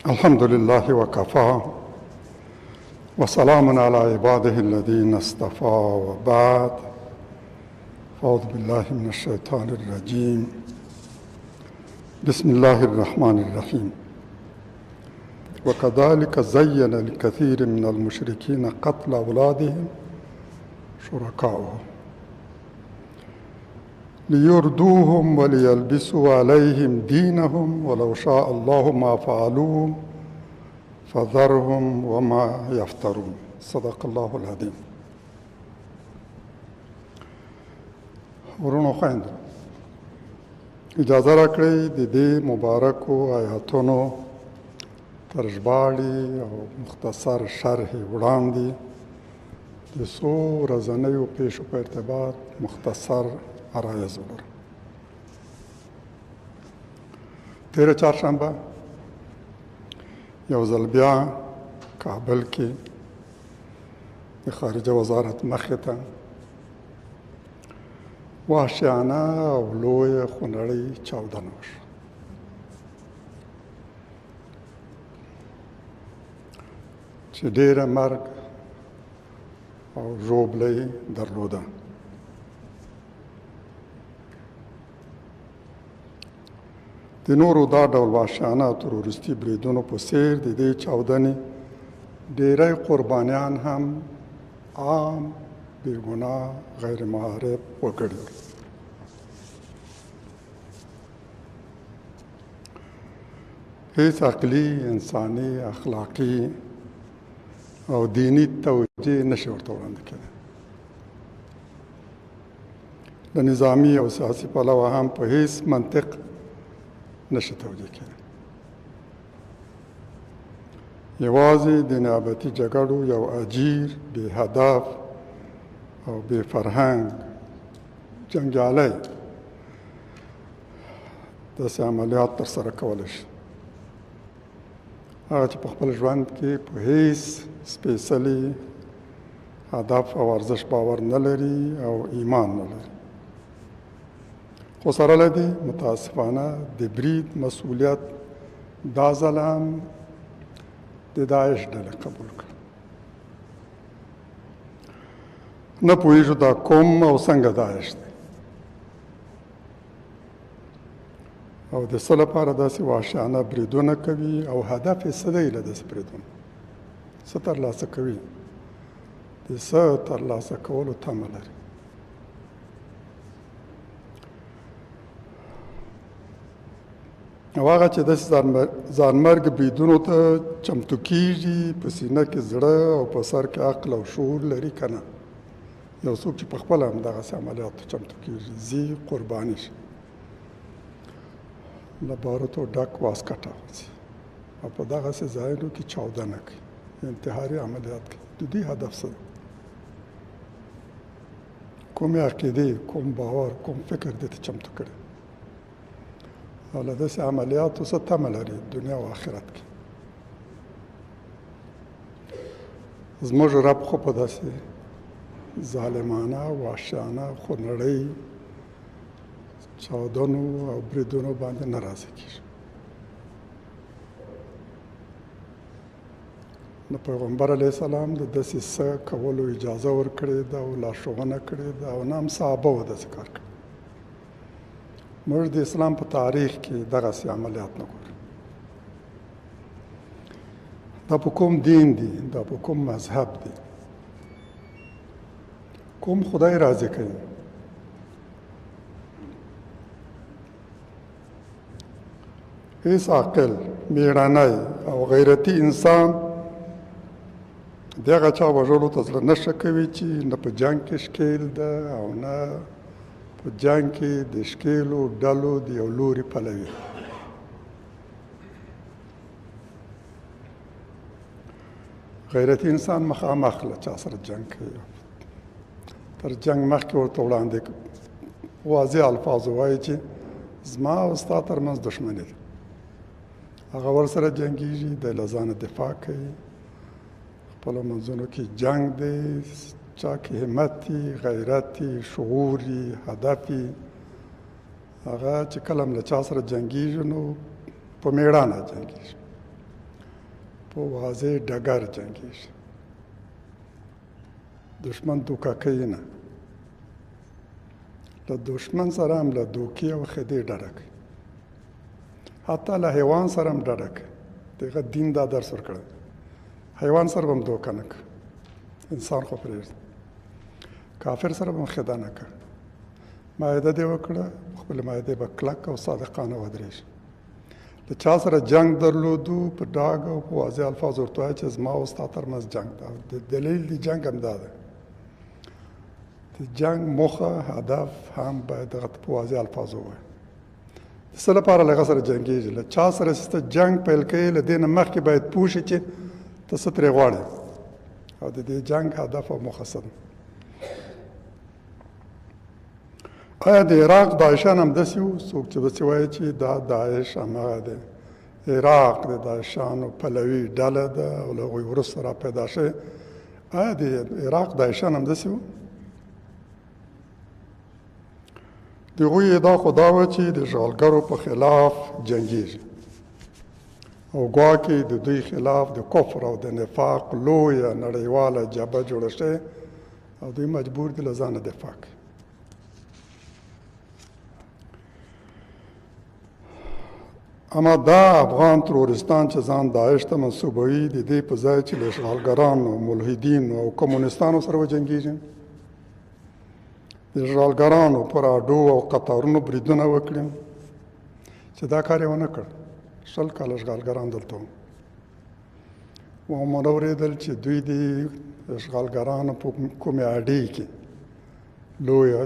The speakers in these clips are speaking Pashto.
الحمد لله وكفى وسلام على عباده الذين اصطفى وبعد. أعوذ بالله من الشيطان الرجيم. بسم الله الرحمن الرحيم. وكذلك زين لكثير من المشركين قتل أولادهم شركاؤهم ليردوهم وليلبسوا عليهم دينهم ولو شاء الله ما فعلوه فذرهم وما يفترون. صدق الله العظيم. ورونو خویندو، اجازه راکړئ د دې مبارکو آیاتونو تر ژباړې او مختصر شرح وړاندې د څو ورځنیو پیښو په ارتباط مختصر عرایض ولرم. تېره چهارشنبه یو ځل بیا کابل کې د خارجه وزارت مخې ته وحشیانه او لویه خونړۍ چاودنه وشوه. چې ډېره مرګ او ژوبله یې درلوده. د نورو دا ډول وحشیانه تروریستي بریدونو په څېر د دې چاودنې ډېری قربانیان هم عام بېګناه غیر معرف وګړي ول. هیڅ عقلي، انساني، اخلاقي او دینی توجیه نشي ورته وړاندې کېدی. د نظامي او سیاسي پلوه هم په هیڅ منطق نشي توجیه کېدی. یوازې د نیابتي جګړو یو عجیر، بې هدف او بې فرهنګ جنګیالی داسې عملیات ترسره کولی شي، هغه چې په خپل ژوند کې په هیڅ سپېڅلي هدف او ارزښت باور نه لري او ایمان نه لري. خو سره له دې متاسفانه د برید مسؤلیت دا ځل هم د داعش ډلې قبول کړ. نه پوهېږو دا کوم او څنګه داعش دی او د څه لپاره داسې وحشیانه بریدونه کوي او هدف یې څه دی له داسې بریدونو؟ څه ترلاسه کوي؟ د څه ترلاسه کولو تمه لري؟ او هغه چې داسې ځانمرګ بریدونو ته چمتو کېږي، په سینه کې زړه او په سر کې عقل او شعور لري که نه؟ یو څوک چې په خپله هم دغسې عملیاتو چمتو کېږي، ځي قرباني شي، له باروتو ډک واسکټ اغوځي او په دغسې ځایونو کې چاودنه کوي، انتحاري عملیات کوي. د دې هدف څه دی؟ کومې عقیدې، کوم باور، کوم فکر دې ته چمتو کړی او له داسې عملیاتو څه تمه لري دنیا او آخرت کې؟ زموږ رب خو په داسې ظالمانه، وحشیانه، خونړۍ چاودنو او بریدونو باندې نه راضي کېږي. د پیغمبر علیه السلام د داسې څه کولو اجازه ورکړې ده او لارښوونه کړې ده او نه هم صحابه و داسې کار کړی. موږ د اسلام په تاریخ کې دغسې عملیات نه ګورو. دا په کوم دین دی؟ دا په کوم مذهب دی؟ کوم خدای راضي کوي؟ هیڅ عاقل، میړنی او غیرتي انسان د هغه چا وژلو ته زړه نشه کوي چې نه په جنګ کې ښکیل ده او نه په جنګ کې د ښکیلو ډلو د یو لوري پلوي. غیرتي انسان مخامخ له چا سره جنګ کوي، تر جنګ مخکې ورته وړاندې واضح الفاظو وایي چې زما او ستا ترمنځ دښمني ده. هغه ورسره جنګېږي، دی له ځانه دفاع کوي، خپلو منځونو کې جنګ دی، چا کې همت وي، غیرت وي، شعور وي، هدف وي، هغه چې کله هم له چا سره جنګېږي نو په میړانه جنګېږي. په واضح ډګر جنګېږي. دشمن دوکه کوي نه، له دشمن سره هم له دوکې او خدۍ ډډه کوي، حتی له حیوان سره هم ډډه کوي. دغه دین دا درس ورکړی، حیوان سره به هم دوکه نه کوي، انسان خو پرېږدي. کافر سره به هم خدا نه کوي. معاهده دې وکړه، خپل معاهدې به کلک او صادقانه ودرېږي. له چا سره جنگ درلودو په ډاګ او په واضح الفاظ ورته وایي چې زما او ستا ترمنځ جنگ ده. د دلیل د جنگ هم دا ده، د جنگ موخه هدف هم باید دغه په واضح الفاظ ووایي. د څه لپاره له هغه سره جنګېږي؟ له چا سره چې ته جنگ پیل کوې، له دې نه مخکې باید پوه شي چې ته څه ترې غواړې او د دې جنگ هدف او موخه څه ده. آیا د عراق داعشان هم داسې وو؟ څوک چې داسې وایي چې دا داعش هماغه دی، عراق د داعشانو پلوي ډله ده او له هغوی وروسته را پیدا شوې. آیا د عراق داعشان هم داسې وو؟ د هغوی ادعا خو دا وه چې د اشغالګرو په خلاف جنګېږي او ګواکې د دوی خلاف د کفر او د نفاق لویه نړیواله جبهه جوړه شوې او دوی مجبور دي له ځانه دفاع کوي. اما دا افغان ترورستان چې ځان داعش ته منسوبوي، د دې په ځای چې له اشغالګرانو، ملحدینو او کمونستانو سره وجنګېږي، د اشغالګرانو پر اډو او قطارونو بریدونه وکړي، چې دا کار یې ونه کړ. 20 کاله اشغالګران دلته وو. ومو اورېدل چې دوی د اشغالګرانو په کومې اډې کې لویه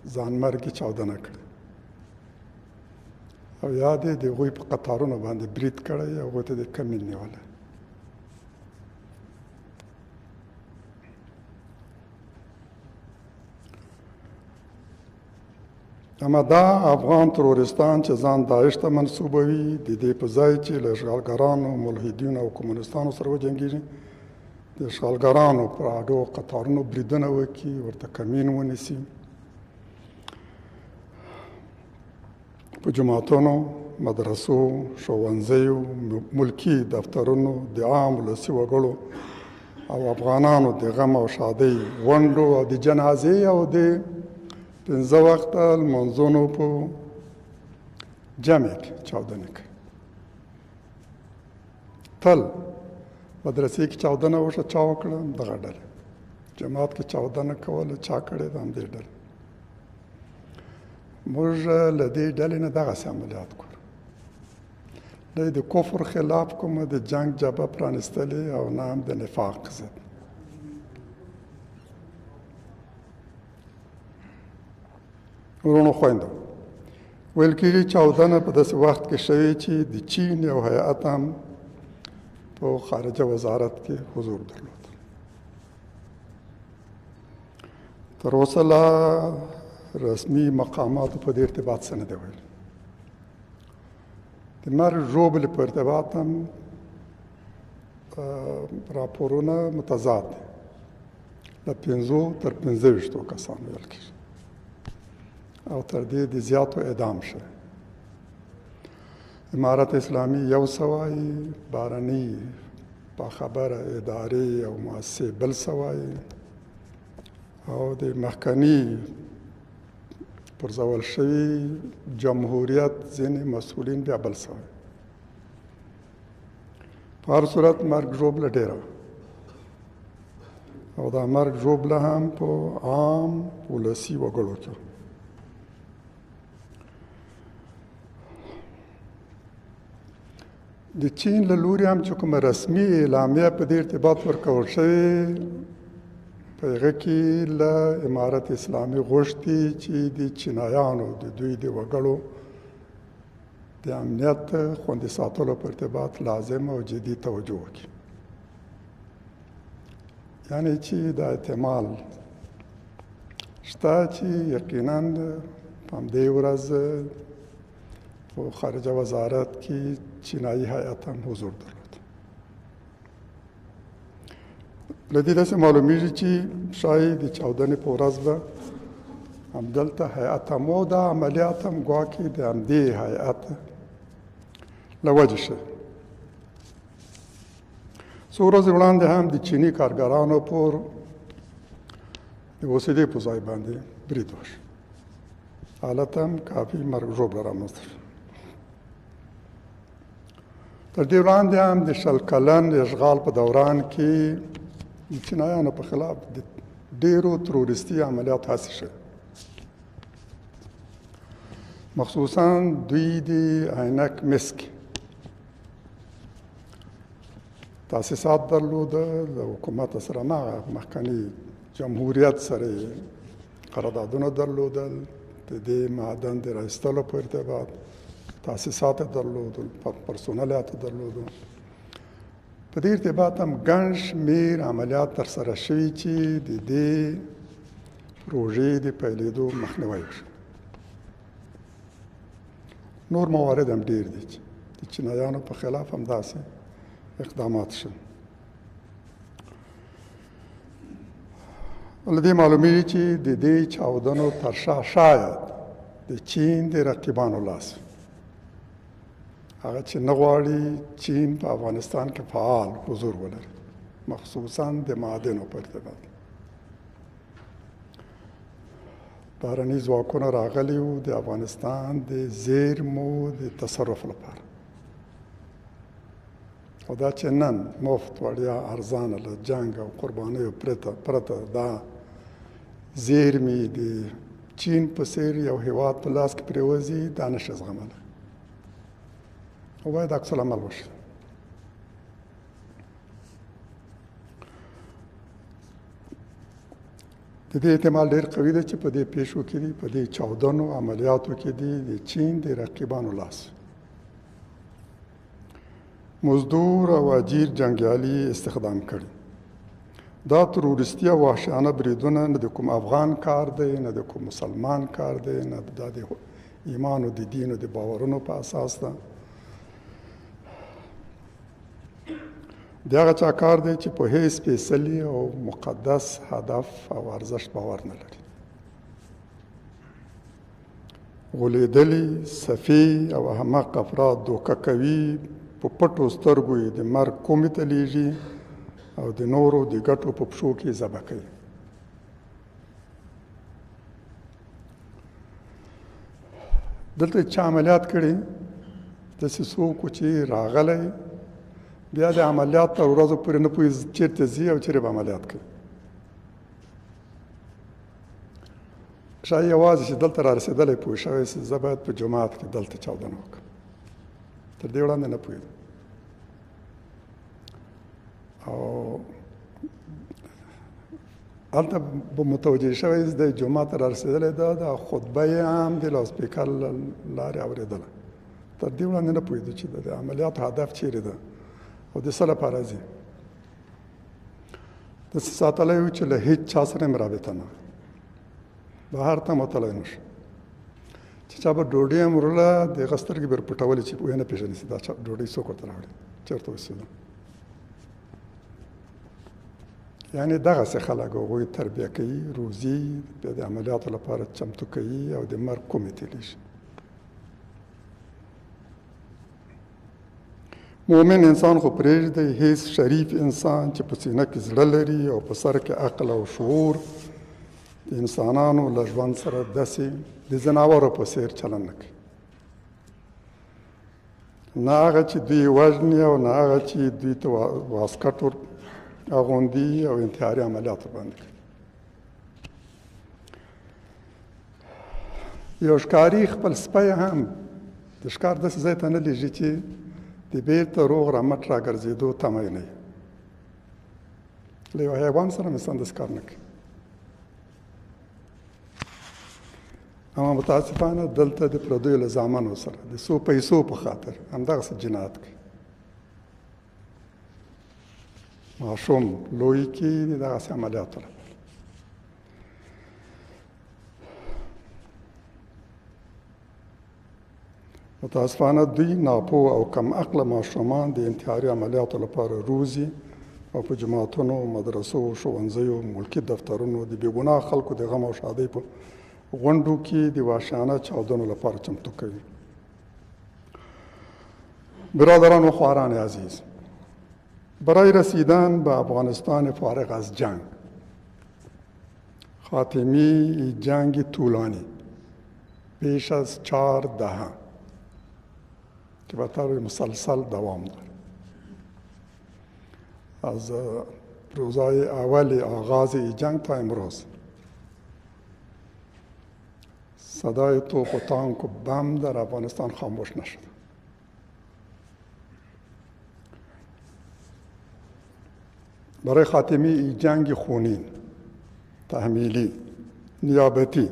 ځانمرګي چاودنه کړې او یا دې د هغوی په قطارونو باندې برید کړی، هغوی ته د کمین نیولی. اما دا افغان ترورستان چې ځان داعش ته منسوبوي، د دې په ځای چې له اشغالګرانو، ملحدینو او کمونستانو سره وجنګېږي، د اشغالګرانو پر اډو او قطارونو بریدونه وکړي، ورته کمین ونیسي، په جوماتونو، مدرسو، ښوونځیو، ملکي دفترونو، د عام ولسي وګړو او افغانانو د غم او ښادۍ غونډو او د جنازې او د 5 وخته لمونځونو په جمع کې چاودنې کوي. تل مدرسې کې چاودنه وشوه، چا وکړه؟ دغه ډلې. جماعت کې چاودنه کوله، چا کړې؟ د همدې ډلې. موږ له دې ډلې نه دغسې عملیات کوو. نه د کفر خلاف کومه د جنگ جبهه پرانستلې او نه هم د نفاق ضد. ورونو خویندو، ویل کېږي چاودنه په داسې وخت کې شوې چې د چین یو هیئت هم په خارجه وزارت کې حضور درلود. تر اوسه لا رسمي مقاماتو په دې ارتباط څه نه دی ویلي. د مرګ ژوبلې په ارتباط هم راپورونه متضاد دي. له 5 تر 25 کسانو ویل کېږي او تر دې د زیاتو اعدام شوی. امارت اسلامي 100 وایي، بهرني باخبره ادارې او مؤسسې بل څه وایي او د مخکني پرځول شوي جمهوریت ځینې مسؤلین بیا بل څه وایي. په هر صورت مرګ ژوبله ډېره او دا مرګ ژوبله هم په عام ولسي وګړو کې. د چین له لوري هم چې کومه رسمي اعلامیه په دې ارتباط ورکول شوې، په هغه کې له امارت اسلامي غوښتي چې د چینایانو د دوی د وګړو د امنیت خوندي ساتلو په ارتباط لازم او جدي توجه وکړي. یعنې چې دا احتمال شته چې یقیناً په همدې ورځ په خارجه وزارت کې چینایي هیئت هم حضور درلود. له دې داسې معلومیږي چې ښایي د چاودنې په ورځ به همدلته هیئت هم و، دا عملیات هم ګواکې د همدې هیئت له وجې شوی. څو ورځې وړاندې هم د چیني کارګرانو پر د اوسېدې په ځای باندې برید وشو. حالت هم کافي مرګ ژوبله رامنځته شو. تر دې وړاندې هم د 100 کلن اشغال په دوران کې د چینایانو په خلاف د ډېرو تروریستي عملیات هڅې شوې، مخصوصا دوی د عینک مسک تاسیسات درلودل، د حکومت سره مخکني جمهوریت سره قراردادونه درلودل، د دې معدن د رایستلو په ارتباط تاسیسات درلودل، پرسونل درلودل. په دې ارتباط هم ګڼ شمېر عملیات ترسره شوي چې د دې پروژې د پیلېدو مخنیوی وشو. نور موارد هم ډېر دي چې د چینایانو په خلاف هم داسې اقدامات شول. له دې معلومیږي چې د دې چاودنو تر شا شاید د چین د رقیبانو لاس، هغه چې نه غواړي چین په افغانستان کې فعال حضور ولري، مخصوصا د معادنو په ارتباط. بهرني ځواکونه راغلي وو د افغانستان د زیرمو د تصرف لپاره، او دا چې نن مفت وړیا ارزانه له جنګ او قربانیو پرته دا زیرمې د چین په څېر یو هېواد په لاس کې پرېوځي، دا نشي زغملی او باید عکس العمل وشي. د دې احتمال ډېر قوي دی چې په دې پیښو کې دي، په دې چاودنو عملیاتو کې دي د چین د رقیبانو لاس. مزدور او اجیر جنګیالي استخدام کړي. دا تروریستي او وحشیانه بریدونه نه د کوم افغان کار دی، نه د کوم مسلمان کار دی، نه دا د ایمان او د دین او د باورونو په اساس ده. د هغه چا کار دی چې په هیڅ سپېڅلي او مقدس هدف او ارزښت باور نه لري. غولېدلي، سفي او احمق افراد دوکه کوي، په پټو سترګو یې د مرګ کومې ته لیږي او د نورو د ګټو په پښو کې ذبح کوي. دلته چا عملیات کړي، داسې څوک چې راغلی بیا د عملیات تر ورځو پورې نه پوهېږي چېرته ځي او چېرې به عملیات کوي. ښایي یوازې چې دلته را رسېدلی پوه شوی چې زه باید په جومات کې دلته چاودنه وکړم، تر دې وړاندې نه پوهېدم. او هلته به متوجه شوی چې د جومات ته را رسېدلی ده، د خطبه یې هم د لاوسپیکر له لارې اورېدله. تر دې وړاندې نه پوهېدو چې د عملیاتو هدف چیرې ده او د څه لپاره ځي. داسې ساتلی وو چې له هېڅ چا سره یې رابطه نه، بهر ته هم وتلی نه شو. چې چا به ډوډۍ هم وړله، د هغه سترګې به یې پټولې چې ویې نه پېژني چې دا ډوډۍ څوک ورته راوړي، چېرته اوسېده. یعنې دغسې خلک هغوی تربیه کوي، روزي، بیا د عملیاتو لپاره چمتو کوي او د مرګ کومې ته لیږي. مومن انسان خو پرېږدئ، هیڅ شریف انسان چې په سینه کې زړه لري او په سر کې عقل او شعور د انسانانو له ژوند سره داسې د ځناورو په څېر چلند نه کوي. نه هغه چې دوی وژني او نه هغه چې دوی ته واسکټ اغوندي او انتحاري عملیات باندې کوي. یو ښکاري خپل سپی هم د ښکار داسې ځای ته نه لیږي چې د بیرته روغ رمټ راګرځېدو تمه یې نه وي. له یو حیوان سره انسان داسې کار نه کوي. اما متاسفانه دلته د پردیو له زامنو سره د څو پیسو په خاطر همدغسې جنایت کوي. ماشوم لوی کړي د دغسې عملیاتو لپاره. متاسفانه دوی ناپوه او کم عقله ماشومان د انتحاري عملیاتو لپاره روزي او په جماعتونو، مدرسو، ښوونځیو، ملکي دفترونو د بېګناه خلکو د غم او ښادۍ په غونډو کې د وحشیانه چاودنو لپاره چمتو کوي. برادران و خواران عزیز، برای رسیدن به افغانستان فارغ از جنگ، خاتمی جنگ طولانی بیش از 4 دهه که به طور مسلسل دوام داره، از روزهای اول آغاز جنگ تا امروز صدای توپ و تانک و بم در افغانستان خاموش نشد. برای خاتمه این جنگ خونین، تحمیلی، نیابتی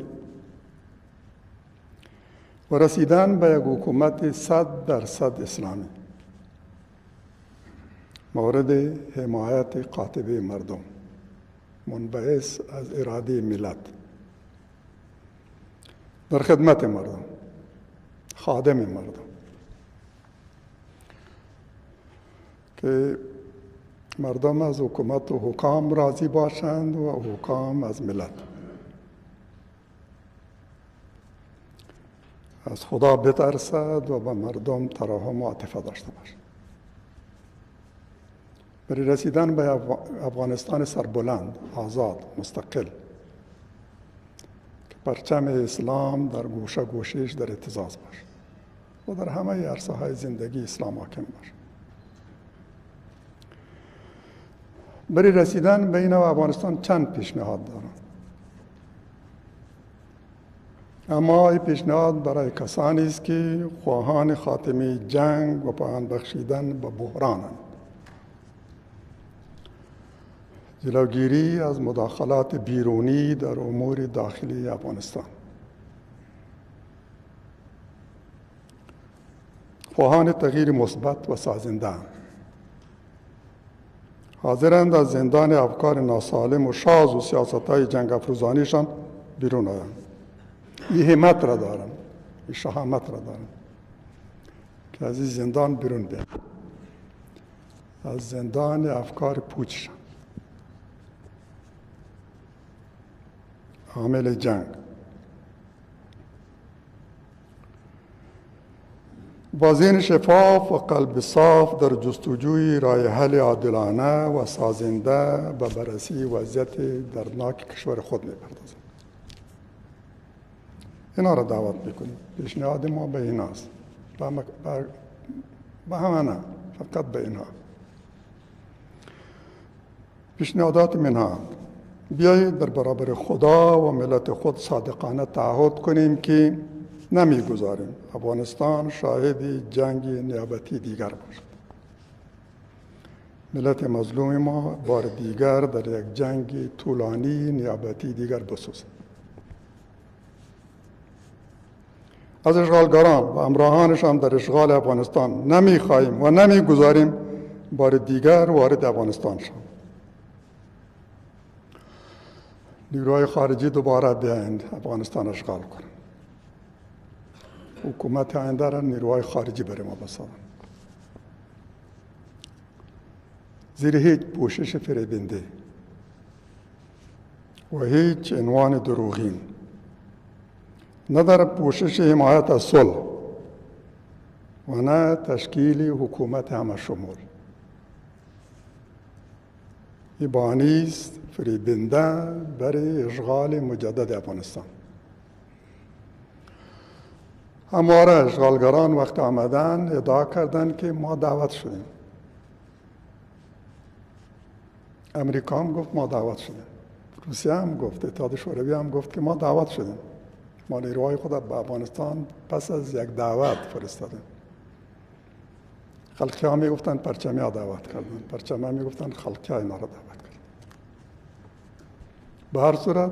و رسیدن به یک حکومت 100% اسلامی مورد حمایت قاطبه مردم منبعث از اراده ملت، در خدمت مردم، خادم مردم، که مردم از حکومت و حکام راضی باشند و حکام از ملت. از خدا بترسد و به مردم ترحم و عاطفه داشته باشد. برای رسیدن به افغانستان سربلند، آزاد، مستقل که پرچم اسلام در گوشه گوشهش در اهتزاز باشد و در همه عرصه‌های زندگی اسلام حاکم باشد. برای رسیدن به این افغانستان چند پیشنهاد دارم، اما این پیشنهاد برای کسانی است که خواهان خاتمه جنگ و پایان بخشیدن به بحرانند. جلوگیری از مداخلات بیرونی در امور داخلی افغانستان. خواهان تغییر مثبت و سازنده حاضرند از زندان افکار ناسالم و شاذ و سیاست‌های جنگ افروزانیشان بیرون آیند. این همت را دارند، این شهامت را دارند که از این زندان بیرون بیایند، از زندان افکار پوچشان، عامل جنگ. با ذهن شفاف و قلب صاف در جستجوی راه حل عادلانه و سازنده به بررسی وضعیت دردناک کشور خود می‌پردازیم. اینا را دعوت میکنیم. پیشنهاد ما به ایناست، به همه نه، فقط به اینها. پیشنهادات منها: بیایید در برابر خدا و ملت خود صادقانه تعهد کنیم که نمیگذاریم افغانستان شاهد جنگ نیابتی دیگر باشد. ملت مظلوم ما بار دیگر در یک جنگ طولانی نیابتی دیگر بسوزد. از اشغالگران و همراهانشان در اشغال افغانستان نمیخواهیم و نمیگذاریم بار دیگر وارد افغانستان شوند. نیروهای خارجی دوباره بیایند افغانستان اشغال کنند. حکومت آینده را نیروهای خارجی بر ما بسازند. زیر هیچ پوشش فریبنده و هیچ عنوان دروغین، نه در پوشش حمایت از صلح و نه تشکیل حکومت همه شمول. این بانی است فریبنده برای اشغال مجدد افغانستان. همواره اشغالگران وقت آمدن ادعا کردند که ما دعوت شدیم. امریکا هم گفت ما دعوت شدیم. روسیه هم گفت، اتحاد شوروی هم گفت که ما دعوت شدیم. ما نیروهای خود به افغانستان پس از یک دعوت فرستادیم. خلقی ها می گفتن پرچمی ها دعوت کردن، پرچمی ها می گفتن خلقی ها اینا را دعوت کردن. به هر صورت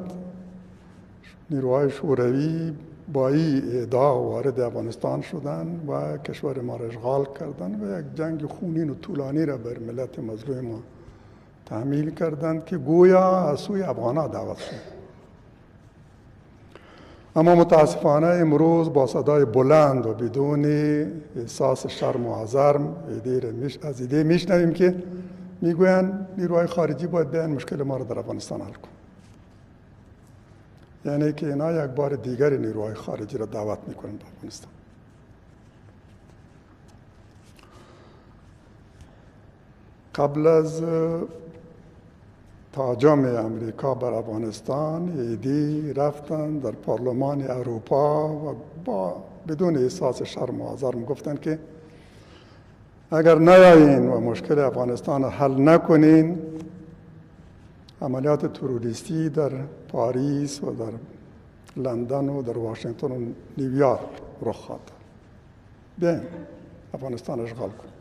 نیروهای شوروی با این ادعا وارد افغانستان شدن و کشور ما را اشغال کردن و یک جنگ خونین و طولانی را بر ملت مظلوم ما تحمیل کردند که گویا از سوی افغان‌ها دعوت شد. اما متاسفانه امروز با صدای بلند و بدون احساس شرم و حذر از ایده میشنویم که میگویند نیروهای خارجی باید بیان مشکل ما را در افغانستان حل کن. یعنی که اینا یک بار دیگر نیروهای خارجی را دعوت میکنند به افغانستان. قبل از تهاجم امریکا بر افغانستان ایدی رفتن در پارلمان اروپا و بدون احساس شرم و حذر گفتن که اگر نیایین و مشکل افغانستان را حل نکنین، عملیات تروریستی در پاریس و در لندن و در واشنگتن و نیویورک رخ خواهد. بیاین افغانستان اشغال کنیم.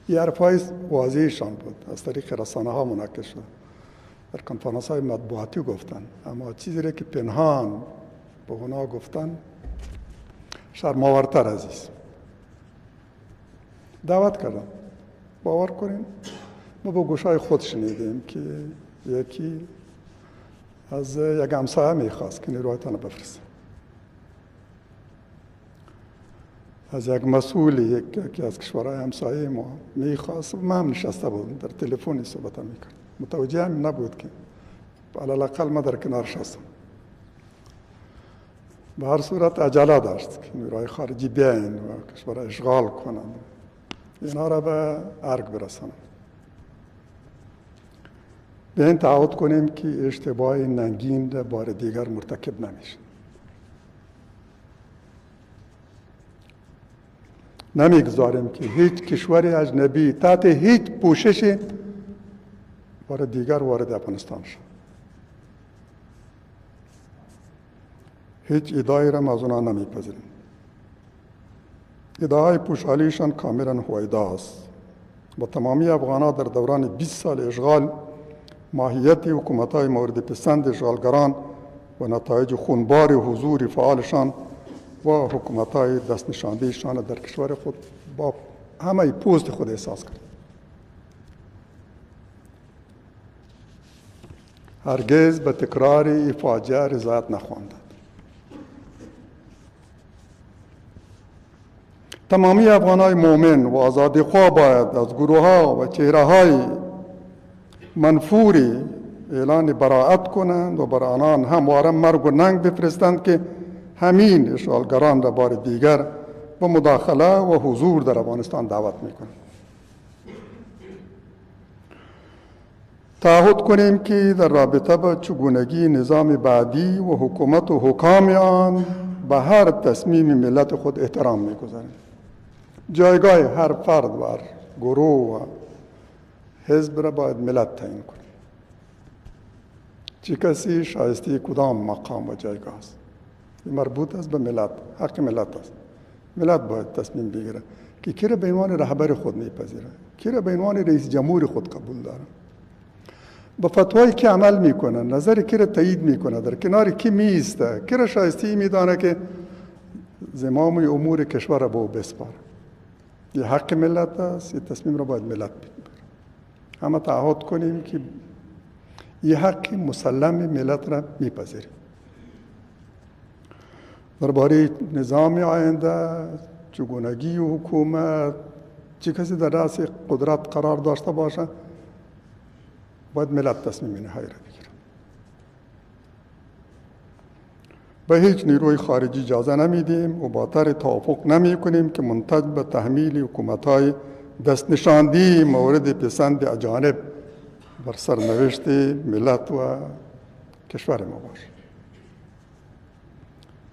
این حرفای واضحشان بود، از طریق رسانه ها منعکس شد، در کنفرانس های مطبوعاتی گفتن، اما چیزی را که پنهان به اونا گفتن شرم‌آورتر عزیز. دعوت کردم، باور کنین ما با گوشای خود شنیدیم که یکی از یک همسایه میخواست که نیروهایتان بفرسته، از یک مسئول یکی از کشورهای همسایه ما میخواست. ما هم نشسته بودم در تلفنی صحبت میکرد، متوجه هم نبود که علالاقل ما در کنار شستم. به هر صورت عجله داشت که نیروهای خارجی بیاین و کشور اشغال کنند، اینا را به ارگ برسانند. بیاین تعهد کنیم که اشتباه ننگین بار دیگر مرتکب نمیشه. نمیگذاریم که هیچ کشور اجنبی تحت هیچ پوششی بار دیگر وارد افغانستان شد. هیچ ادعایی را از اونا نمیپذیریم. ادعای پوشالیشان کاملا هویدا است. با تمامی افغان‌ها در دوران 20 سال اشغال، ماهیت حکومت‌های مورد پسند اشغالگران و نتایج خونبار حضور فعالشان و حکومت‌های دست نشاندهشان در کشور خود با همه پوست خود احساس کرد. هرگز به تکرار این فاجعه رضایت نخواهند. تمامی افغان‌های مؤمن و آزادیخواه باید از گروه‌ها و چهره‌های منفوری اعلان براءت کنند و بر آنان همواره مرگ و ننگ بفرستند که همین اشغالگران را بار دیگر به مداخله و حضور در افغانستان دعوت میکنند. تعهد کنیم که در رابطه با چگونگی نظام بعدی و حکومت و حکام آن به هر تصمیم ملت خود احترام میگذاریم. جایگاه هر فرد و هر گروه و حزب را باید ملت تعیین کنه. چه کسی شایسته کدام مقام و جایگاه است، این مربوط است به ملت، حق ملت است. ملت باید تصمیم بگیره که کی را به عنوان رهبر خود میپذیره، کی را به عنوان رئیس جمهور خود قبول داره، با فتوایی که عمل میکنه، نظر کی را تایید میکنه، در کنار کی میسته، کی را شایسته میدانه که زمام امور کشور را به او بسپاره. یه حق ملت است، یه تصمیم را باید ملت بگیره. اما تعهد کنیم که یه حق مسلم ملت را میپذیریم. درباره نظام آینده، چگونگی حکومت، چه کسی در رأس قدرت قرار داشته باشه، باید ملت تصمیم نهایی را بگیره. به هیچ نیروی خارجی اجازه نمیدیم و با طرح توافق نمی کنیم که منتج به تحمیل حکومت‌های دست نشاندی مورد پسند اجانب بر سرنوشت ملت و کشور ما باشه.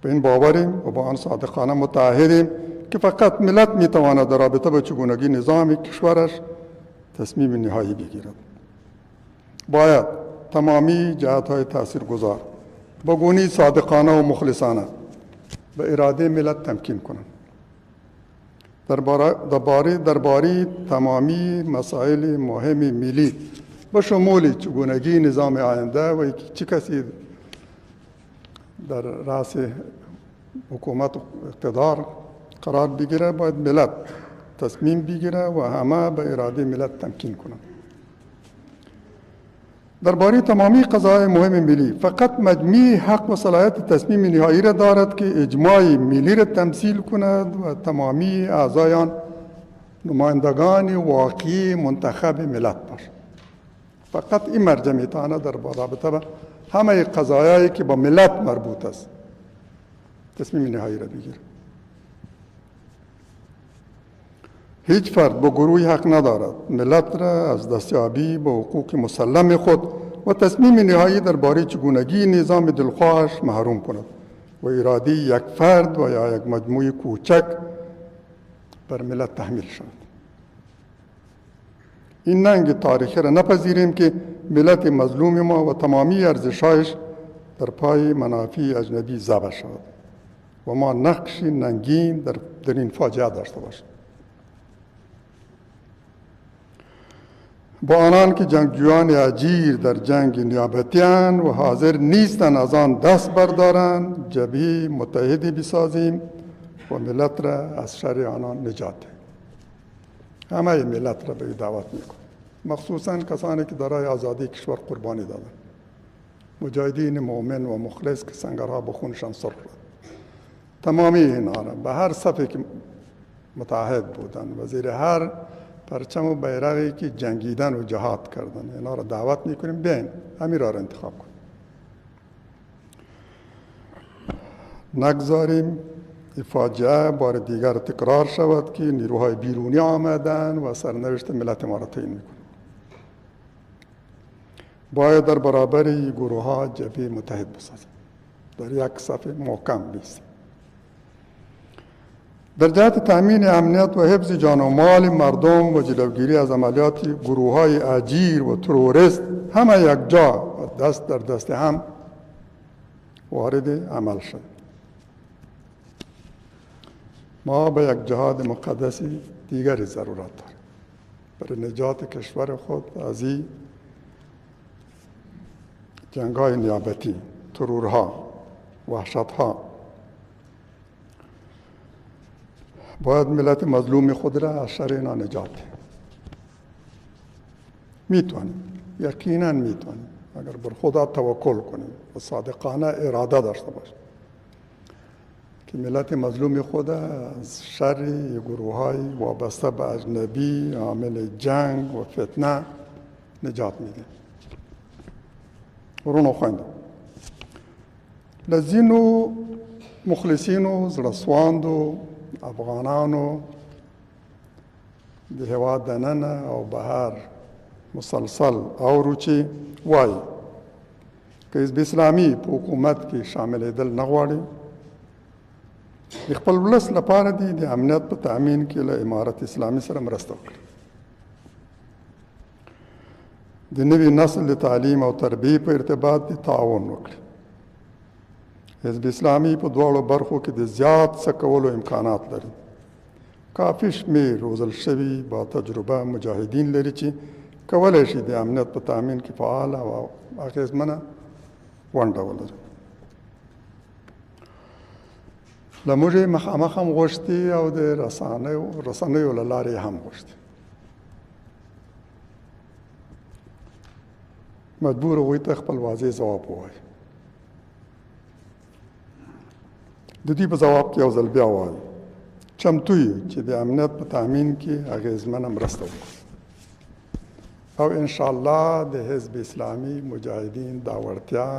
به این باوریم و با آن صادقانه متعهدیم که فقط ملت میتواند در رابطه با چگونگی نظام کشورش تصمیم نهایی بگیرد. باید تمامی جهت‌های تاثیرگذار با گونی صادقانه و مخلصانه به اراده ملت تمکین کنند. درباره تمامی مسائل مهم ملی به شمول چگونگی نظام آینده و چه کسی در رأس حکومت و اقتدار قرار بگیره، باید ملت تصمیم بگیره و همه به اراده ملت تمکین کنند. درباره تمامی قضايا مهم ملی فقط مجمع حق و صلاحیت تصمیم نهایی را دارد که اجماع ملی را تمثیل کند و تمامی اعضای آن نمایندگان واقعی منتخب ملت باشد. فقط این مرجع میتواند در رابطه با همه قضایایی که با ملت مربوط است تصمیم نهایی را بگیرد. هیچ فرد به گروهی حق ندارد ملت را از دستیابی به حقوق مسلم خود و تصمیم نهایی درباره چگونگی نظام دلخواهش محروم کند و اراده یک فرد و یا یک مجموعه کوچک بر ملت تحمیل شود. این ننگ تاریخی را نپذیریم که ملت مظلوم ما و تمامی ارزش‌هایش در پای منافع اجنبی ذبح شود و ما نقش ننگین در این فاجعه داشته باشیم. با آنان که جنگجویان اجیر در جنگ نیابتی‌اند و حاضر نیستند از آن دست بردارند، جبهه متحدی بسازیم و ملت را از شر آنان نجات دهیم. همه ملت را به دعوت میکنم، مخصوصاً کسانی که برای آزادی کشور قربانی دادند، مجاهدین مؤمن و مخلص که سنگرها به خونشان سرخ شد. تمامی اینها را به هر صفی که متعهد بودند و زیر هر پرچم و بیرقی که جنگیدن و جهاد کردن، اینا را دعوت میکنیم بیاین همین را انتخاب کنیم. نگذاریم این فاجعه بار دیگر تکرار شود که نیروهای بیرونی آمدن و سرنوشت ملت ما را تعیین میکنند. باید در برابر این گروه ها جبهه متحد بسازیم، در یک صف محکم بیستیم. در جهت تأمین امنیت و حفظ جان و مال مردم و جلوگیری از عملیات گروه های اجیر و تروریست همه یک جا و دست در دست هم وارد عمل شد. ما به یک جهاد مقدس دیگری ضرورت داریم برای نجات کشور خود از این جنگ‌های نیابتی، ترورها، وحشت‌ها. باید ملت مظلوم خود را از شر اینا نجات دهیم. میتونیم، یقینا میتونیم، اگر بر خدا توکل کنیم و صادقانه اراده داشته باشیم که ملت مظلوم خود از شر گروه‌های وابسته به اجنبی عامل جنگ و فتنه نجات میده. ورونو خویندو، لذینو مخلصینو زړسواندو افغانانو د هېواد دننه او بهر مسلسل اورو چې وایي که حزب اسلامي په حکومت کې شاملېدل نه غواړي، د خپل ولس لپاره دي د امنیت په تأمین کې له امارت اسلامي سره مرسته وکړي. د نوي نسل د تعلیم او تربیې په ارتباط د تعاون وکړي. حزب اسلامي په دواړو برخو کې د زیات څه کولو امکانات لري. کافي شمېر روزل شوي با تجربه مجاهدین لري چې کولی شي د امنیت په تأمین کې فعاله او اغېزمنه ونډه ولري. له موږ یې مخامخ هم غوښتي او د رسنیو له لارې هم غوښتي. مجبور هغوی ته خپل واضح ځواب ووایي. د دې په ځواب کې یو ځل بیا وایي چمتو یو چې د امنیت په تأمین کې اغېزمنه مرسته وکړو او انشاءالله د حزب اسلامي مجاهدین دا وړتیا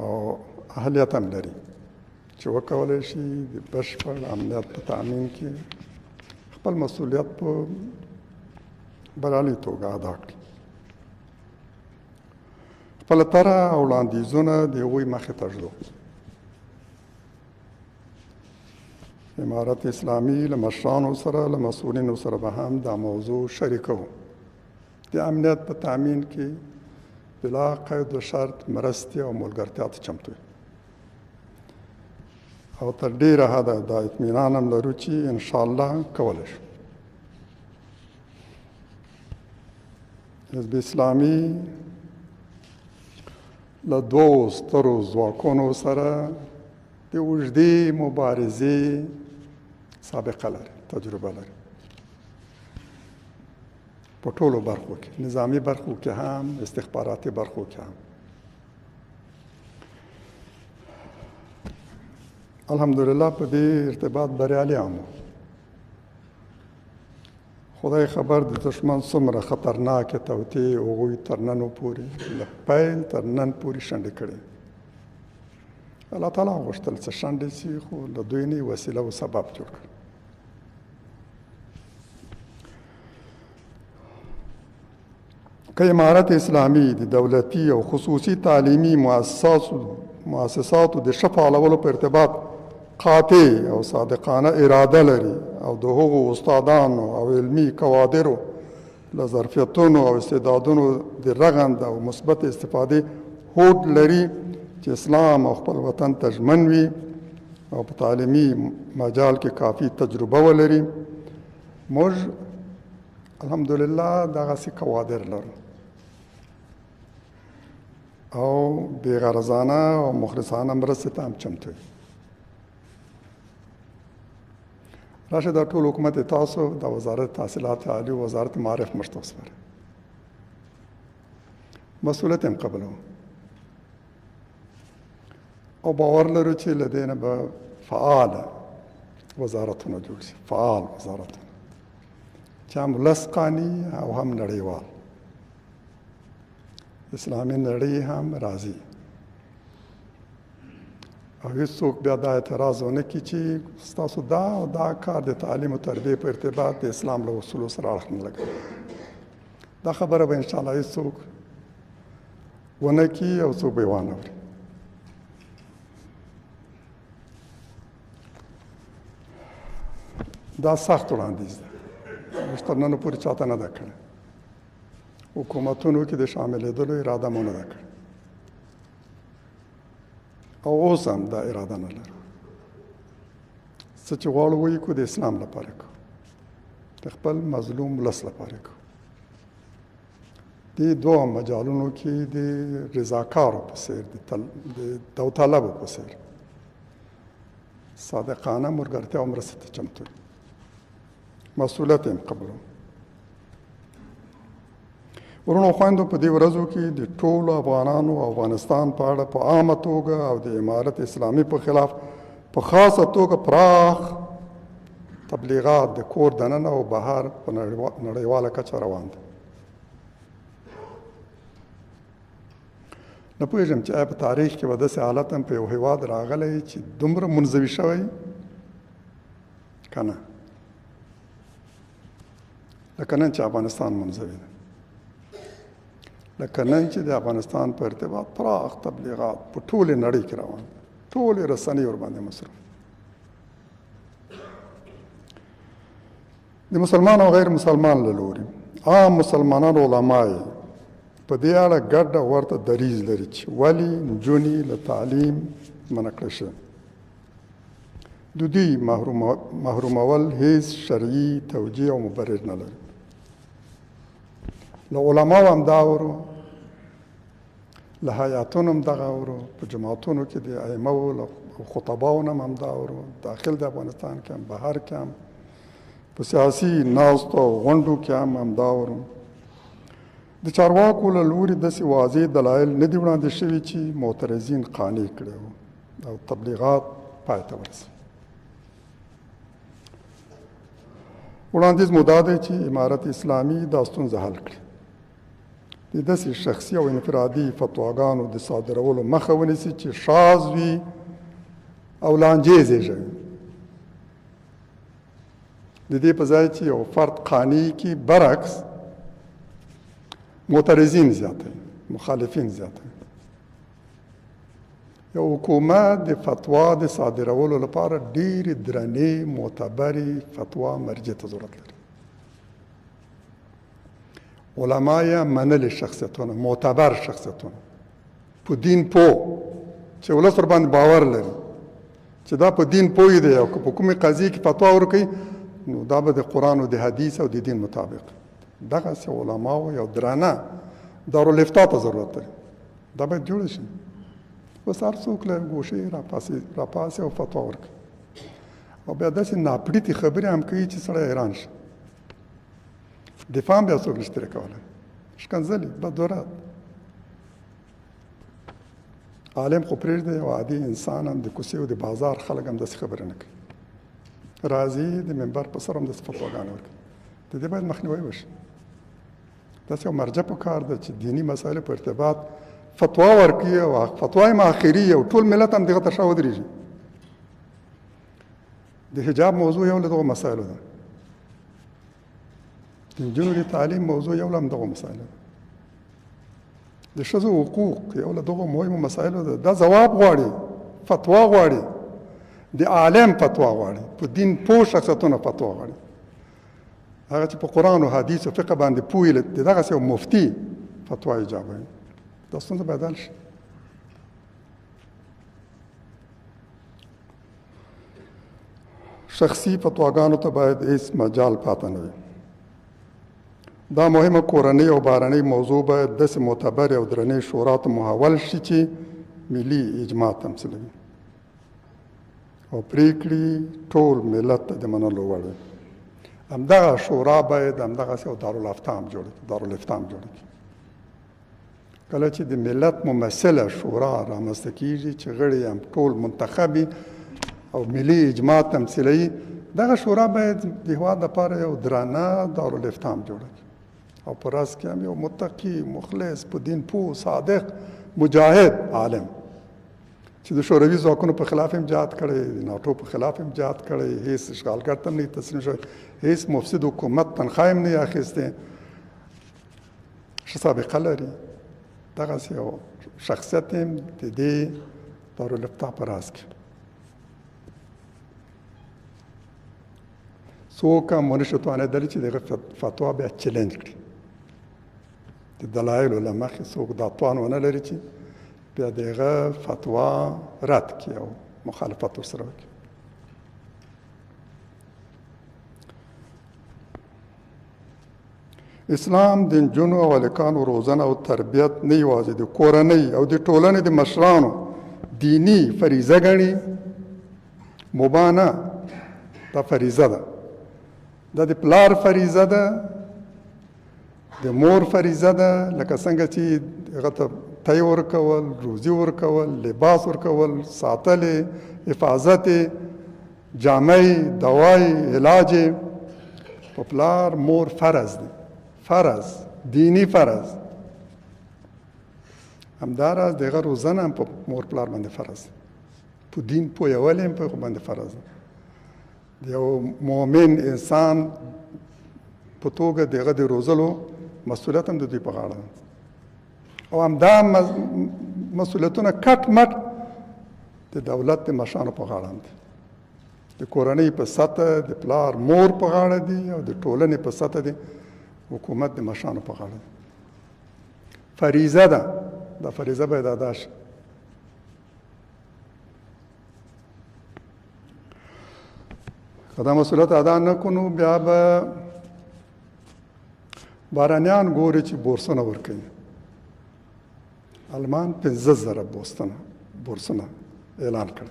او اهلیت هم لري چې وکولی شي د بشپړ امنیت په تأمین کې خپل مسؤلیت په بریالۍ توګه ادا کړي. خپله طرح او وړاندیزونه د هغوی مخې ته ږدو. امارت اسلامي له مشرانو سره له مسؤلینو سره به هم دا موضوع شریکو. د امنیت په تأمین کې بلا قید و شرط مرستې او ملګرتیا ته چمتو او تر ډیره حده دا اطمینان هم لرو چې انشاءالله کولی شو. حزب اسلامي له دوو سترو ځواکونو سره د اوږدې مبارزې سابقه لري، تجربه لري په ټولو برخو کې، نظامي برخو کې هم، استخباراتي برخو کې هم. الحمدلله په دې ارتباط بریالي هم وو. خدای خبر د دشمن څومره خطرناکې توطئې هغوی تر نن پورې له پیل تر نن پورې شنډې کړې. الله تعالی غوښتل څه شنډې سي، خو له دوی نه وسیله او سبب جوړ کړ. که امارت اسلامي د دولتي او خصوصي تعلیمي مؤسساتو د ښه فعالولو په ارتباط قاطع او صادقانه اراده لري او د هغو استادانو او علمي کوادرو له ظرفیتونو او استعدادونو د رغند او مثبت استفادې هوډ لري چې اسلام او خپل وطن ته ژمن وي او په تعلیمي مجال کې کافي تجربه ولري. موږ الحمدلله دغسې کوادر لرو او بې غرضانه او مخلصانه مرستې ته هم چمتو یو. راشه دا ټول حکومت تاسو د وزارت تحصیلات عالی و وزارت معارف موږ ته وسپاره، مسؤلیت هم قبلوو او باور لرو چې له دې نه به فعاله وزارتونه جوړ شي، فعال وزارتونه چې هم لسقاني او هم نړیوال، اسلامي نړۍ هم راځي او هیڅوک بیا دا اعتراض ونه کړي چې ستاسو دا او دا کار د تعلیم او تربیې په ارتباط د اسلام له اصولو سره اړخ نه لګوي. دا خبره به انشاءالله هیڅوک ونه کړي او څوک به یې وانه وري. دا سخت وړاندیز ده، موږ تر ننه پورې چاته نه ده کړې، حکومتونو کې د شاملېدلو اراده مو نه ده کړې او اوس هم دا اراده نه لرو. څه چې غواړو وایي کو د اسلام لپاره کو، د خپل مظلوم ولس لپاره کو. دې دوه مجالونو کې د رضاکارو په څېر د داوطلبو په څېر صادقانه ملګرتیا او مرستې ته چمتو یو، مسؤلیت یې هم قبلوو. ورونو خویندو، په دې ورځو کې د ټولو افغانانو او افغانستان په اړه په عامه توګه او د امارت اسلامي په خلاف په خاصه توګه پراخ تبلیغات د کور دننه او بهر په نړیواله کچه روان دي. نه پوهېږم چې آیا په تاریخ کې به داسې حالت هم په یو هېواد راغلی چې دومره منزوي شوی که نه، لکه نن چې افغانستان منزوي ده، لکه نن چې د افغانستان په ارتباط پراخ تبلیغات په ټولې نړۍ کې روان دي، ټولې رسنۍ ورباندې مصروف. د مسلمان او غیر مسلمان له لوري عام مسلمانان علما یې په دې اړه ګډ او ورته دریځ لري چې ولې نجونې له تعلیم منع کړل شوې. د دوی محرومول هیڅ شرعي توجیه او مبرر نه لري. له علماو هم دا اورو، له حیاتونو هم دغه اورو، په جماعتونو کې د ائمو له خطباو نه هم دا اورو، داخل د افغانستان کې هم بهر کې هم په سیاسي ناستو او غونډو کې هم دا اورو. د چارواکو له لوري داسې واضح دلایل نه دي وړاندې شوي چې معترضین قانع کړي او تبلیغات پای ته ورسوي. وړاندیز مو دا دی چې امارت اسلامي دا ستونزه حل کړي، د داسې شخصي او انفرادي فتواګانو د صادرولو مخه ونیسي چې شاذ وي او لانجې زېږوي. د دې په ځای چې یو فرد قانع کړي، برعکس معترضین زیاتوي، مخالفین زیاتوي. یو حکومت د فتوا د صادرولو لپاره ډېرې درنې معتبرې فتوا مرجع ته ضرورت لري. علما یې منلي شخصیتونه، معتبر شخصیتونه، په دین پوه چې ولس ورباندې باور لري چې دا په دین پوه دی او که په کومې قضیې کې فتوا ورکوي نو دا به د قرآن او د حدیث او د دین مطابق. دغسې علماو یو درانه دارالافتا ته ضرورت لري، دا باید جوړه شي. اوس هر څوک له ګوشې راپاسي او فتوا ورکوي او بیا داسې ناپړیتې خبرې هم کوي چې سړی حیران شي. دفاع هم بیا څوک نشي کولی، ښکنځلې بدورات. عالم خو پرېږده، یو عادي انسان هم د کوڅې او د بازار خلک هم داسې خبرې نه کوي، راځي د منبر په سر هم داسې فتواګانې ورکوي. د دې باید مخنیوی وشي. داسې یو مرجع په کار ده چې دیني مسایلو په ارتباط فتوا ورکړي او فتوا یې آخري او ټول ملت هم دغه ته شا ودرېږي. د حجاب موضوع یو له دغو مسایلو ده، د نجونو د تعلیم موضوع یو له هم دغو مسایلو ده. د ښځو حقوق یو له دغو مهمو مسایلو ده. دا ځواب غواړي، فتوا غواړي، د عالم فتوا غواړي، په دین پوه شخصیتونه فتوا غواړي. هغه چې په قرآن او حدیث او فقه باندې پوهې د دغسې یو مفتي فتوا ایجابوي. دا ستونزه باید حل شي. شخصي فتواګانو ته باید هیڅ مجال پاته نه وي. دا مهمه کورنۍ او بهرنۍ موضوع باید داسې معتبرې او درنې شورا ته محول شي چې ملي اجماع تمثیلوي او پرېکړې ټول ملت ته د منلو وړ وي. همدغه شورا باید همدغسې یو دارالافتا جوړ کړي. کله چې د ملت ممثله شورا رامنځته کېږي چې غړي هم ټول منتخبي او ملي اجماع تمثیلوي، دغه شورا باید د هېواد لپاره یو درانه دارالافتا جوړه کړي او په راس کې هم یو متقي، مخلص، په دین پوه، صادق، مجاهد عالم چې د شوروي ځواکونو په خلاف هم جهاد کړی، د ناټو په خلاف هم جهاد کړی، هیڅ اشغالګر ته هم نه تسلیم شوی، هیڅ مفسد حکومت تنخواه هم نه اخیستې، ښه سابقه لري. دغسې یو شخصیت هم د دې دارالافتا په راس کې. څوک هم ونه شو توانېدلی چې دغه فتوا بیا چلنج کړي. د دلایلو له مخې څوک دا توان ونه لري چې بیا د هغه فتوا رد کړي او مخالفت ورسره وکړي. اسلام د نجونو او هلکانو روزنه او تربیت نه یوازې د کورنۍ او د ټولنې د مشرانو دیني فریضه ګڼي، مباح نه، دا فریضه ده. دا د پلار فریضه ده، د مور فریضه ده، لکه څنګه چې هغه ته تی ورکول، روزي ورکول، لباس ورکول، ساتل، حفاظت، جامې، دوای، علاج په پلار مور فرض دی، فرض، دینی فرض. همداراز دغه روزنه هم په مور پلار باندې فرض دی، په دین پوهول هم په باندې فرض دی. د یو مؤمن انسان په توګه دغه د روزلو مسؤلیت هم د دوی په غاړه ده او همدا مسؤلیتونه کټ مټ د دولت د مشرانو په غاړه دي. د کورنۍ په سطح د پلار مور په غاړه دي او د ټولنې په سطح د حکومت د مشرانو په غاړه دي. فریضه ده، دا فریضه باید ادا شي. که دا مسؤلیت ادا نه کړو بیا به بهرنیان ګوري چې بورسونه ورکوي. آلمان 15,000 بورسونه اعلان کړ.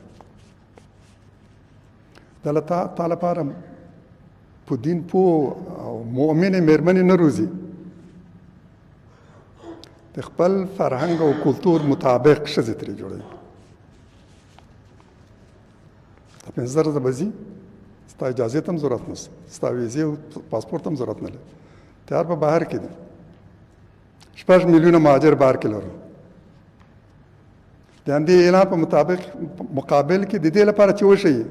دا تا لپاره په دین پوه او مؤمنې مېرمنې نه روزي، د خپل فرهنګ او کلتور مطابق ښځې ترې جوړوي. دا 15,000 به ځي، ستا اجازې ته هم ضرورت نشته، ستا ویزې او پاسپورت هم ضرورت نه لري. تیار په بهر کې دي. 6 میلیونه مهاجر بهر کې لرو. د همدې اعلان په مقابل کې د دې لپاره چې وشي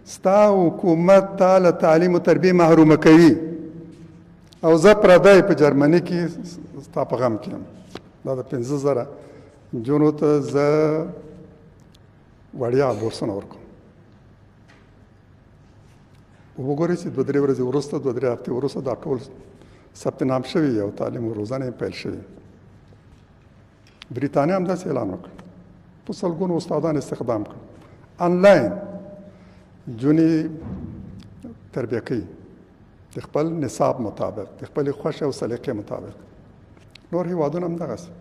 ستا حکومت تا له تعلیم او تربیې محرومه کوي او زه پردی په جرمني کې ستا په غم کې یم. دا د 15,000 نجونو ته زه وړیا بورسونه ورکوم. وګورئ چې 2-3 ورځې وروسته، 2-3 هفتې وروسته دا ټول ثبت نام شوي او تعلیم او روزنه یې پیل شوي. بریتانیا هم داسې اعلان وکړ، په سلګونو استادان استخدام کړ، آنلاین نجونې تربیه کوي د خپل نصاب مطابق، د خپلې خوښې او سلیقې مطابق. نور هېوادونه هم دغسې.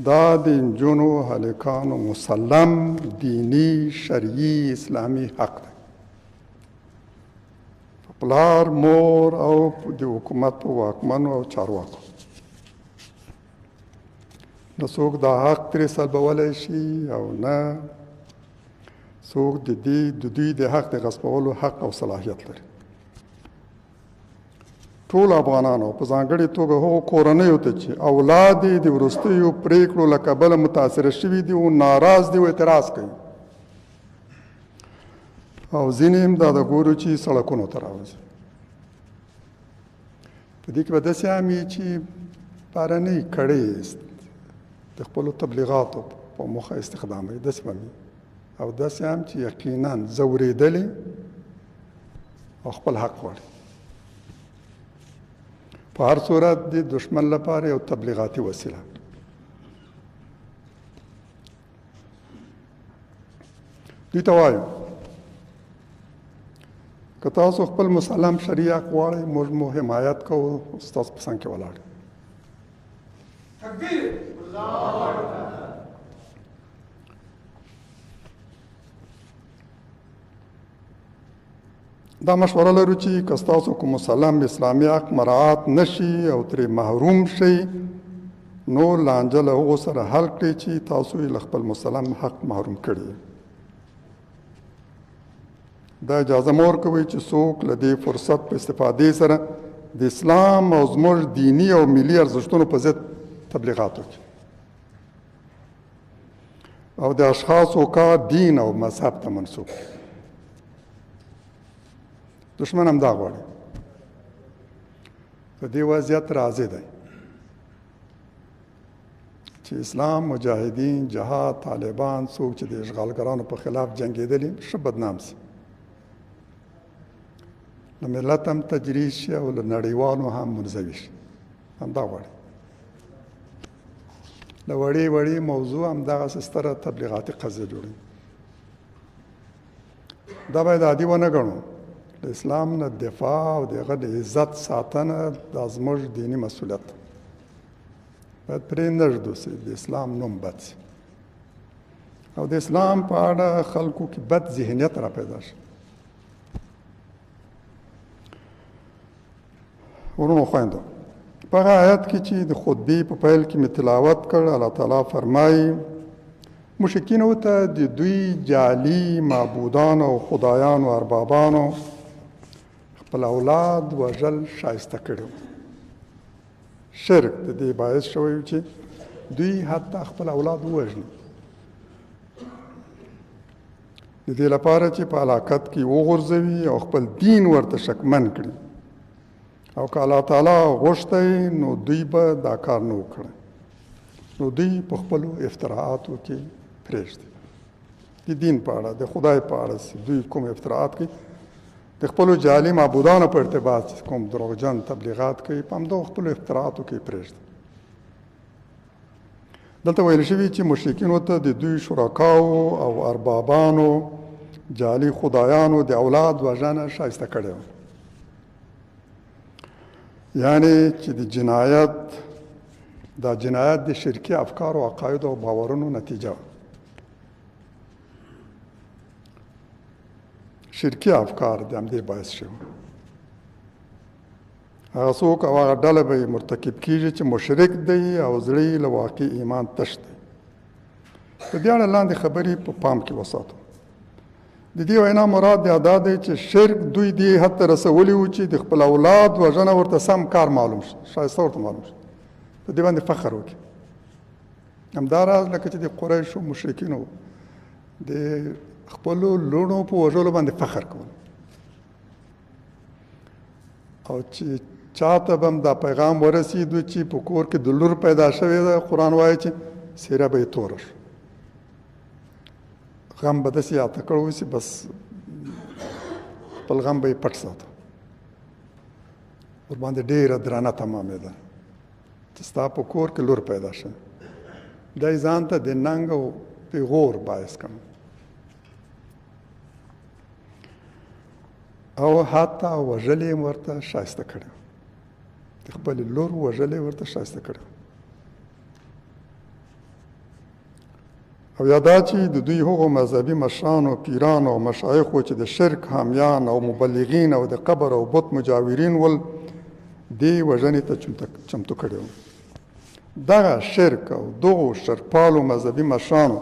دا د نجونو هلکانو مسلم دینی شرعي اسلامي حق دی. پلار، مور او د حکومت په واکمنو او چارواکو نه څوک دا حق ترې سلبولی شي او نه څوک د دوی د حق د غصبولو حق او صلاحیت لري. ټول افغانانو په ځانګړې توګه هغو کورنیو ته چې اولاد یې د وروستیو پرېکړو له کبله متاثره شوي دي او ناراض دي او اعتراض کوي او ځینې هم دا د ګورو چې سړکونو ته راوځي. په دې کې به داسې هم وي چې بهرنۍ کړۍ د خپلو تبلیغاتو په موخه استخداموي، داسې به وي، او داسې هم چې یقینا ځورېدلې او خپل حق غواړي. په هر صورت د دشمن لپاره یو تبلیغاتي وسیله. دوی ته وایو که تاسو خپل مسلم شرعي حق غواړئ، موږ مو حمایت کوو، ستاسو په څنګ کې ولاړ یو. تکبیر! الله اکبر! دا مشوره لرو چې که ستاسو کوم مسلم اسلامي حق مراعات نشي او ترې محروم شئ، نو لانجه له هغو سره حل کړئ چې تاسو یې له خپل مسلم حق محروم کړي. دا اجازه مه ورکوئ چې څوک له دې فرصت په استفادې سره د اسلام او زموږ دیني او ملي ارزښتونو په ضد تبلیغات وکړي او د اشخاصو کار دین او مذهب ته منسوب کړي. دشمن هم دا غواړي. په دې وضعیت راضي دی چې اسلام، مجاهدین، جهاد، طالبان، څوک چې د اشغالګرانو په خلاف جنګېدلي ښه بدنام سي، له ملت هم تجریح شي او له نړیوالو هم منزوي شي. همدا غواړي. له وړې وړې موضوع همدغسې ستره تبلیغاتي قضیه جوړوي. دا باید عادي ونه ګڼو. د اسلام نه دفاع او د هغه د عزت ساتنه دا زموږ دیني مسؤلیت دی. باید پرې نه ږدو چې د اسلام نوم بد شي او د اسلام په اړه خلکو کې بد ذهنیت را پیدا شي. ورونو خویندو، په هغه آیت کې چې د خطبې په پیل کې مې تلاوت کړ، الله تعالی فرمایي مشرکینو ته د دوی جعلي معبودانو او خدایانو اربابانو خپل اولاد وژل ښایسته کړي. شرک د دې باعث شوی چې دوی حتی خپل اولاد ووژني، د دې لپاره چې په هلاکت کې وغورځوي او خپل دین ورته شکمن کړي. او که الله تعالی غوښتی نو دوی به دا کار نه وکړی، نو دوی په خپلو افتراعاتو کې پرېږدي. د دین په اړه، د خدای په اړه دوی کوم افتراعات کوي، د خپلو جعلي معبودانو په ارتباط کوم دروغجن تبلیغات کوي، په همدغو خپلو افتراعاتو کې پرېږدي. دلته ویل شوي چې مشرکینو ته د دوی شرکاو او اربابانو جعلي خدایانو د اولاد وژنه ښایسته کړې وه. یعنی چې د جنایت د شرکي افکار او عقایدو او باورونو نتیجه وه. شرکي افکار د همدې باعث شوي. هغه څوک او هغه ډله به مرتکب کېږي چې مشرک دی او زړه یې له واقع ایمان تش دی. په دې اړه لاندې خبرې په پام کې وساتو. د دې وینا مراد دا دی چې شرک دوی دې حد ته رسولي وو چې د خپل اولاد وژنه ورته سم کار معلوم شي، ښایسته ورته معلوم شي، په دې باندې فخر وکړي. همداراز لکه چې د قریشو مشرکینو د خپلو لوڼو په وژلو باندې فخر کول، او چې چاته به هم دا پیغام ورسېدو چې په کور کې د لور پیدا شوې ده، قرآن وایي چې څېره به یې توره شو، غم به داسې یاته کړی وسي، بس خپل غم به یې پټ ساته، ورباندې ډېره درانه تمامېده چې ستا په کور کې لور پیدا شوه. دا یې ځان ته د ننګ او پیغور باعث کړ، او حتی وژل یې ورته ښایسته کړی، د خپلې لور وژل یې ورته ښایسته کړی. او یا دا چې د دوی هغو مذهبي مشرانو، پیرانو او مشایخو چې د شرک حامیان او مبلغین او د قبر او بت مجاورین ول، دې وژنې ته چمتو کړي وو. دغه شرک او دغو شرکپالو مذهبي مشرانو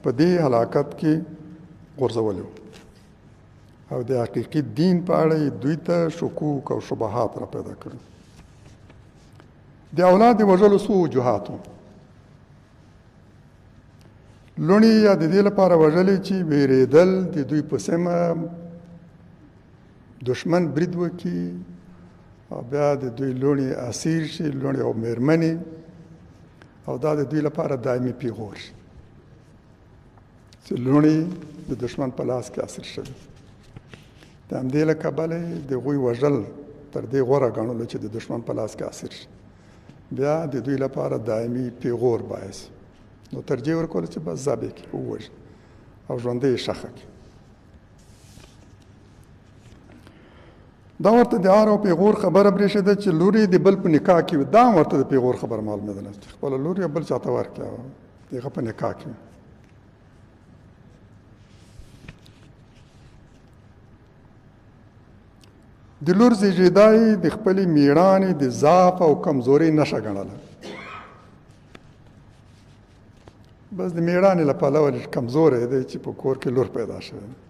په دې هلاکت کې غورځولي وو، او د حقیقي دین په اړه یې دوی ته شکوک او شبهات را پیدا کړي. د اولاد د وژلو څو وجوهات وو. لوڼې یا د دې لپاره وژلې چې ویرېدل د دوی په سیمه دشمن برید وکړي او بیا د دوی لوڼې اسیر شي، لوڼې او مېرمنې، او دا د دوی لپاره دایمي پیغور شي چې لوڼې د دشمن په لاس کې اسیر شوي. د همدې له کبله د هغوی وژل تر دې غوره ګڼلو چې د دشمن په لاس کې اسیر شي، بیا د دوی لپاره دایمي پیغور باعث. نو ترجیح ورکول چې بس ذبح کړي، ووژني او ژوندی یې ښخ کړي. دا ورته د عار او پیغور خبره برېښېده چې لور یې د بل په نکاح کې وي. دا هم ورته د پیغور خبره معلومېدله چې خپله لور یې بل چا ته ورکړه، د هغه په نکاح کې وي. د لور زېږېدا یې د خپلې مېړانې د ضعف او کمزورۍ نښه ګڼله. بس د مېړانې له پلوه لږ کمزوری دی چې په کور کې لور پیدا شوې.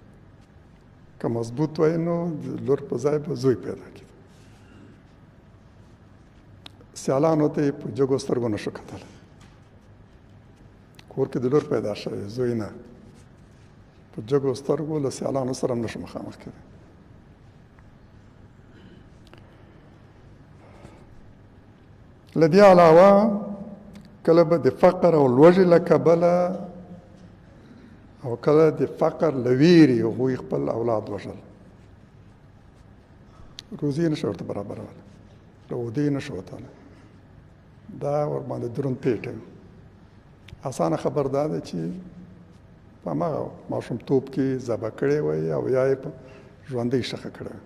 که مضبوط وای نو د لور په ځای به زوی پیدا کېده. سیالانو ته یې په جګو سترګو نه شو کتلی. کور کې د لور پیدا شوې، زوی نه. په جګو سترګو له سیالانو سره هم نه شو مخامخ کېدی. له دې علاوه کله به د فقر او لوږې له کبله او کله د فقر له ویرې هغوی خپل اولاد وژل. روزي یې نشو ورته برابرولی، له عهدې یې نشو وتلی. دا ورباندې دروند پیټی و. اسانه خبر دا ده چې په هماغه ماشومتوب کې ذبح کړی وی او یا یې په ژوندۍ ښخه کړی وی.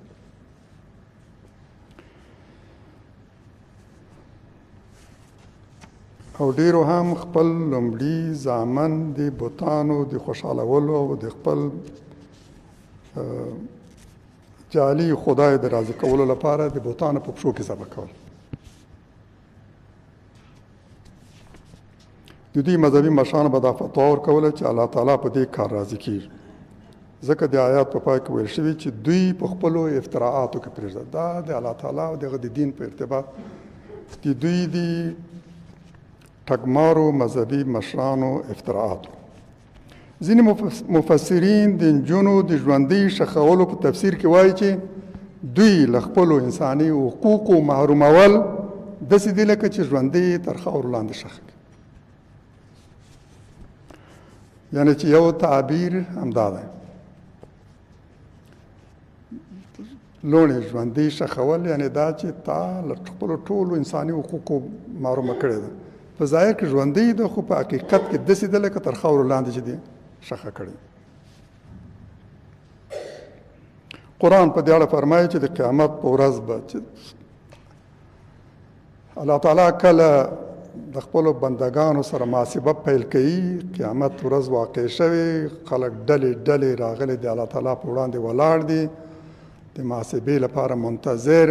او ډیرو هم خپل لومړي زامن د بوتانو د خوشحالولو او د خپل جعلي خدای د راضي کولو لپاره د بوتانو په پښو کې ذبح کول. د دوی مذهبي مشرانو به دا فتوا ورکوله چې الله تعالی په دې کار راضي کېږي، ځکه د آیات په پای کې ویل شوي چې دوی په خپلو افتراعاتو کې پرېږده. دا د الله تعالی او دغه د دین په ارتباط د دوی دي ټګمارو مذهبي مشرانو افتراعاتو. ځینې مفسرین د نجونو د ژوندۍ ښخولو په تفسیر کې وایي چې دوی له خپلو انساني حقوقو محرومول داسې دي لکه چې ژوندۍ تر خاورو لاندې ښخ کړي. یعنې چې یو تعبیر همدا دی، لوڼې ژوندۍ ښخول یعنې دا چې تا له خپلو ټولو انساني حقوقو محرومه کړې ده. په ظاهر کې ژوندۍ ده، خو په حقیقت کې داسې ده لکه تر خاورو لاندې چې دې ښخه کړې. قرآن په دې اړه فرمایي چې د قیامت په ورځ به چې الله تعالی کله د خپلو بندګانو سره محاسبه پیل کوي، قیامت ورځ واقع شوې، خلک ډلې ډلې راغلي د الله تعالی په وړاندې ولاړ دي د محاسبې لپاره منتظر.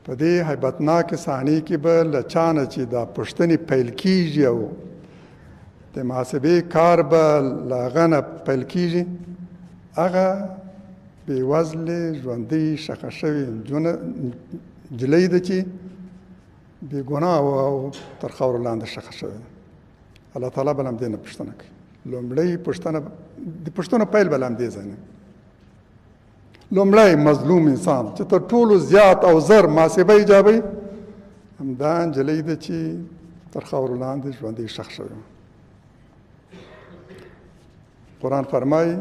په دې هیبتناکې صحنې کې به له چا نه چې دا پوښتنې پیل کېږي او د محاسبې کار به له هغه نه پیل کېږي، هغه بېوزلې ژوندۍ ښخه شوې نجلۍ ده چې بې ګناه او تر خاورو لاندې ښخه شوې ده. الله تعالی به له همدې نه پوښتنه کوي. لومړۍ پوښتنه د پوښتنو پیل به له همدې ځای نه. لومړی مظلوم انسان چې تر ټولو زیات او زر محاسبه ایجابوي همدا نجلۍ ده چې تر خاورو لاندې ژوندۍ ښخ شوې. قرآن فرمایي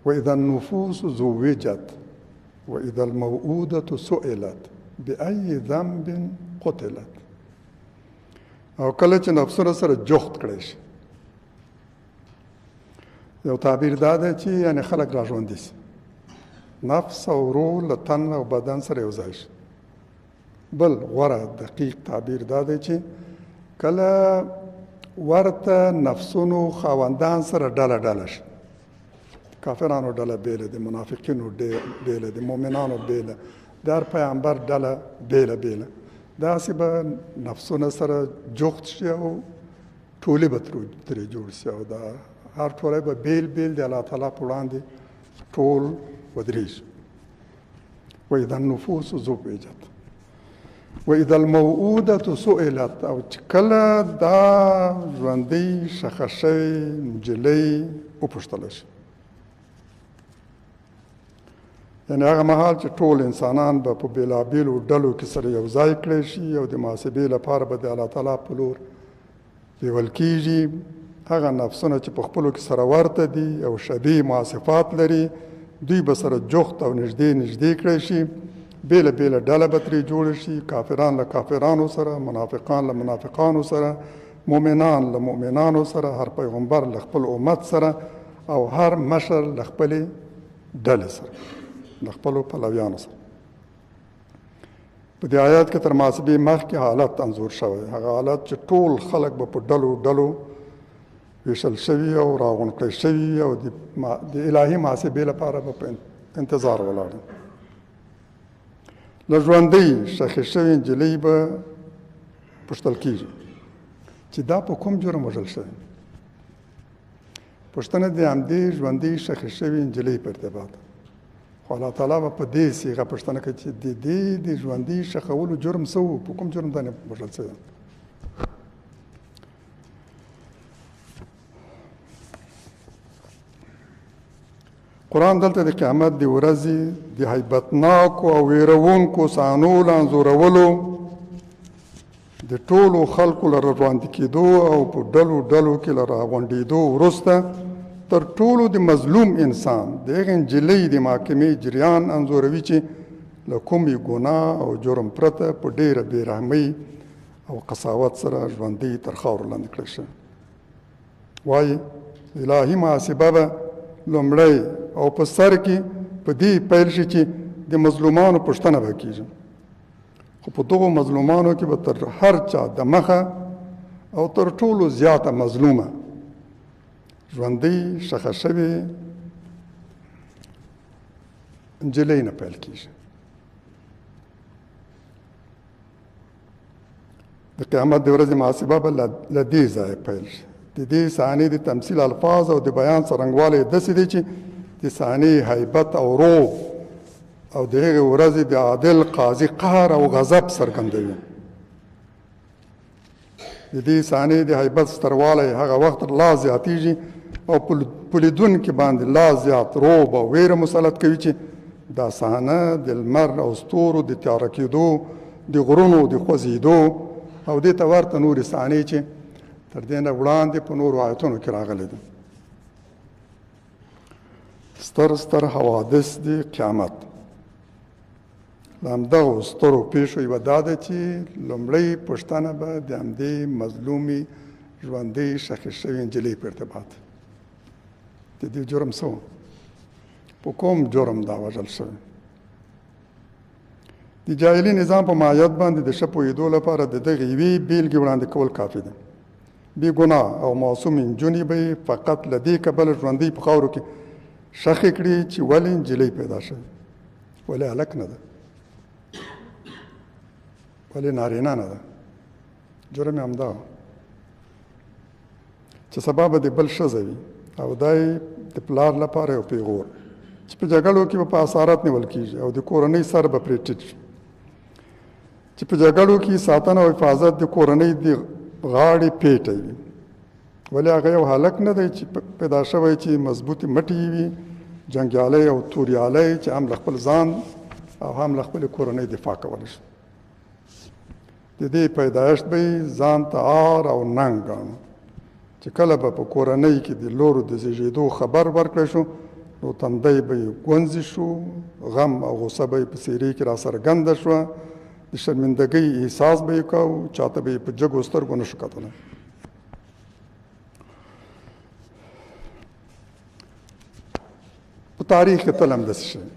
وإذا النفوس زوجت وإذا الموءودة سئلت بأي ذنب قتلت. او کله چې نفسونه سره جخت کړی شي، یو تعبیر دا دی چې یعنې خلک را ژوندي شي، نفس او روح له تن او بدن سره یو ځای شي. بل غوره دقیق تعبیر دا دی چې کله ورته نفسونو خاوندان سره ډله ډله شي، کافرانو ډله بیله، د منافقینو بیله، د مؤمنانو بیله، د هر پیغمبر ډله بیله بیله، داسې به نفسونه سره جخت شي او ټولې به ترې جوړ شي او دا هر ټولی به بیل بیل د الله تعالی په وړاندې ټول ودرېږي. وإذا النفوس زوجت وإذا الموءودة سئلت. او چې کله دا ژوندۍ ښخه شوې نجلۍ وپوښتله شي، یعنې هغه مهال چې ټول انسانان به په بېلابېلو ډلو کې سره یو ځای کړی شي او د محاسبې لپاره به د الله تعالی په لور بیول کېږي، هغه نفسونه چې په خپلو کې سره ورته دي او شبیه مواصفات لري، دوی به سره جفت او نږدې کړی شي، بیله بیله ډله به ترې جوړه شي، کافران له کافرانو سره، منافقان له منافقانو سره، مؤمنان له مؤمنانو سره، هر پیغمبر له خپل امت سره، او هر مشر له خپلې ډلې سره، له خپلو پلویانو سره. په دې آیات کې تر محاسبې مخکې حالت انځور شوی، هغه حالت چې ټول خلک به په ډلو ویشل شوي او راغونډ کړی شوي او د الهي محاسبې لپاره به په انتظار ولاړ. له ژوندۍ ښخې شوې نجلۍ به پوښتل کېږي چې دا په کوم جرم وژل شوی. پوښتنه د همدې ژوندۍ ښخې شوې نجلۍ په ارتباط، خو الله تعالی به په دې صیغه پوښتنه کوي چې د دې د ژوندۍ ښخولو جرم څه و، په کوم جرم باندې وژل شوی. قرآن دلته د قیامت د ورځې د هیبتناکو او ویرونکو صحنو له انځورولو، د ټولو خلکو له راژوندي کېدو او په ډلو کې له راغونډېدو وروسته تر ټولو د مظلوم انسان د هغې نجلۍ د محاکمې جریان انځوروي چې له کومې ګناه او جرم پرته په ډېره بېرحمۍ او قساوت سره ژوندۍ تر خاورو لاندې کړی شوی. وایي الهي محاسبه به لومړی او په سر کې په دې پیل شي چې د مظلومانو پوښتنه به کېږي، خو په دغو مظلومانو کې به تر هر چا د مخه او تر ټولو زیاته مظلومه ژوندۍ ښخه شوې نجلۍ نه پیل کېږي. د قیامت د ورځې محاسبه به له دې ځایه پیل شي. د دې صحنې د تمثیل الفاظ او د بیان څرنګوالی داسې دی چې د صحنې هیبت او روب او د هغې ورځې د عادل قاضي قهر او غضب څرګندوي. د دې صحنې د هیبت ستروالی هغه وخت لا زیاتېږي او په لیدونکي باندې لا زیات روب او ویره مسلط کوي چې دا صحنه د لمر او ستورو د تیاره کېدو، د غرونو د خوځېدو او دې ته ورته نورې صحنې چې تر دې نه وړاندې په نورو آیتونو کې راغلی دي. ستر حوادث د قیامت. له همدغو سترو پیښو یوه دا ده چې لومړۍ پوښتنه به د همدې مظلومې ژوندۍ ښخې شوې نجلۍ په ارتباط، د دې جرم څه و، په کوم جرم دا وژل شوی. د جاهلي نظام په ماهیت باندې د ښه پوهېدو لپاره د دغې یوې بېلګې وړاندې کول کافي ده. بې ګناه او معصومې نجونې به یې فقط له دې کبله ژوندۍ په خاورو کې ښخې کړي چې ولې نجلۍ پیدا شوې، ولې هلک نه ده، ولې نارینه نه ده. جرم یې همدا و چې سبا به د بل ښځه وي او دا یې د پلار لپاره یو پیغور چې په جګړو کې به په اسارت نیول کېږي او د کورنۍ سر به پرې ټیټ شي، چې په جګړو کې ساتنه او حفاظت د کورنۍ د غاړې پیټه وي. ولې هغه یو هلک نه دی چې پیدا شوی چې مضبوطې مټې یې وي، جنګیالی او توریالی چې هم له خپل ځان او هم له خپلې کورنۍ دفاع کولی شي. د دې پیدایښت به یې ځان ته عار او ننګ ګاڼه چې کله به په کورنۍ کې د لورو د زیږېدو خبر ورکړی شو نو تندی به یې ګونځې شو، غم او غصه به یې په څېرې کې را څرګنده شوه، د شرمندګۍ احساس به یې کوو، چاته به یې په جګو سترګو نه شو کتلی. په تاریخ کې تل همداسې شوي،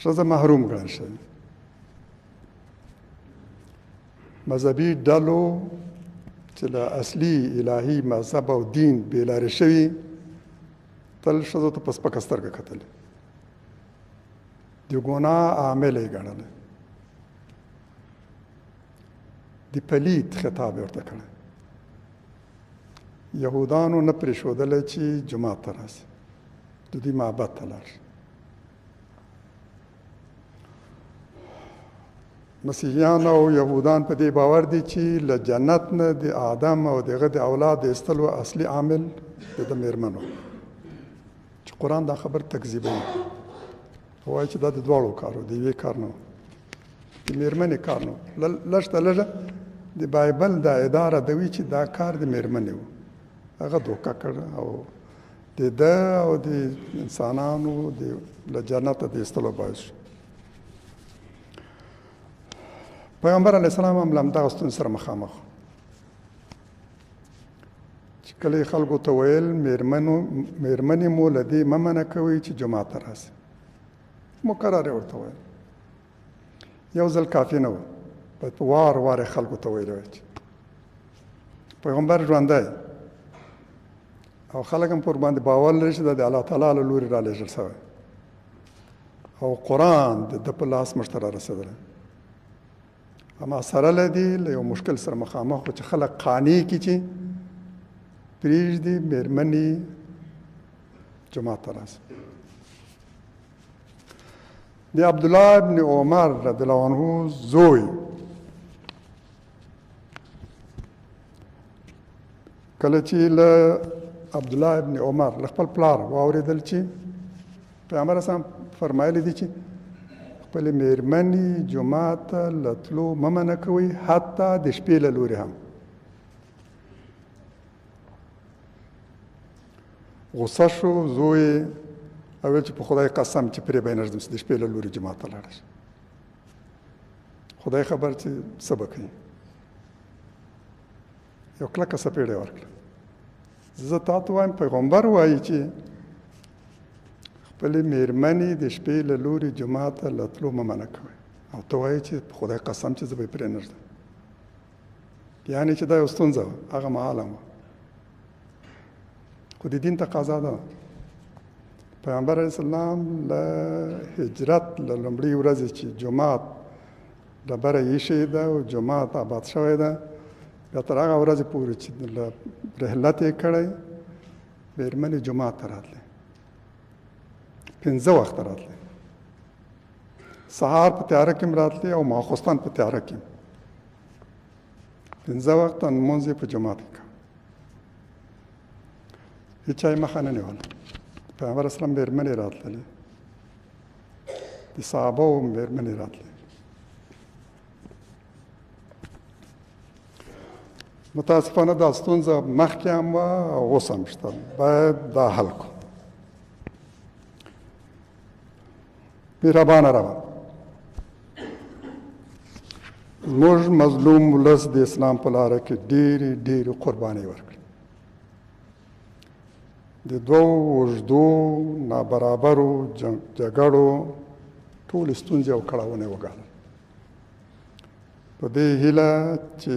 ښځه محروم ګڼل شوې. مذهبي ډلو چې له اصلي الهي مذهب او دین بېلارې شوي تل ښځو ته په سپکه سترګه کتلې، د ګناه عامل یې ګڼلی، د پلید خطاب یې ورته کړی. یهودانو نه پرېښودلی چې جومات ته راشي، د دوی معبد ته لاړ شي. مسیحیان او یهودان په دې باور دي چې له جنت نه د آدم او دغه د اولاد د ایستلو اصلي عامل د میرمن و، چې قرآن دا خبر تکذیبوي، وایي چې دا د دواړو کارو د یوې کار نه و، د مېرمنې کار نه و. لږ ته لږه د بایبل دا اداره دوي چې دا کار د مېرمنې و، هغه دوکه کړ او د ده او د انسانانو له جنته د ایستلو باعث شو. پیغمبر علیه السلام هم له همدغه ستونزې سره مخامخ و چې کله یې خلکو ته ویل مېرمنې مو له دې مه منع کوئ چې جومات ته راسي، مقرر یې ورته ویل. یو ځل کافي نه و، باید په وار وار یې خلکو ته ویلی وای چې پیغمبر ژوندی او خلک هم پر باندې باور لري چې دا د الله تعالی له لورې رالېږل شوی او قرآن د ده په لاس موږ ته رارسېدلی. اما سره له دې له یو مشکل سره مخامخ و چې خلک قانع کړي چې پرېږدي مېرمنې جومات ته راسي. د عبدالله ابن عمر رضی الله عنه زوی کله چې له عبدالله ابن عمر له خپل پلار واورېدل چې پیغمبر اسلام فرمایلی دي چې خپلې مېرمنې جومات ته له تلو مه منع کوئ، حتی د شپې له لورې هم. غصه شو زوی او ویل چې په خدای قسم چې پرې به یې نږدم چې د شپې له لورې جومات ته لاړه شي، خدای خبر چې څه به کوي. یو کلکه څپېړه یې ورکړه. زه تا ته وایم پیغمبر وایي چې خپلې مېرمنې د شپې له لورې جومات ته له تلو مه منع کوئ، او ته وایي چې په خدای قسم چې زه به یې پرې نږدم. یعنې چې دا یو ستونزه وه، هغه مهال هم وه، خو د دین تقاضا ده. پیغمبر علیه السلام له هجرت له لومړۍ ورځې چې جومات ډبره ایښې ده او جومات آباد شوی ده، بیا تر هغه ورځې پورې چې رحلت یې کړی، مېرمنې جومات ته راتلې، 5 وخته راتلې، سهار په تیاره کې هم راتلې او ماخوستن په تیاره کې. 5 وخته لمونځ یې په جومات کې کوه، هېچا یې مخه نه نیوله. پیغمبر اسلام مېرمنې راتللې، د صحابهو مېرمنې راتلې. متاسفانه دا ستونزه مخکې هم وه او اوس هم شته، باید دا حل کړو. مهربانه ربه، زموږ مظلوم ولس د اسلام په لاره کې ډېرې ډېرې قربانۍ ورکړي، د دوو اوږدو نابرابرو جګړو ټولې ستونزې او کړاوونه یې وګالل. په دې هیله چې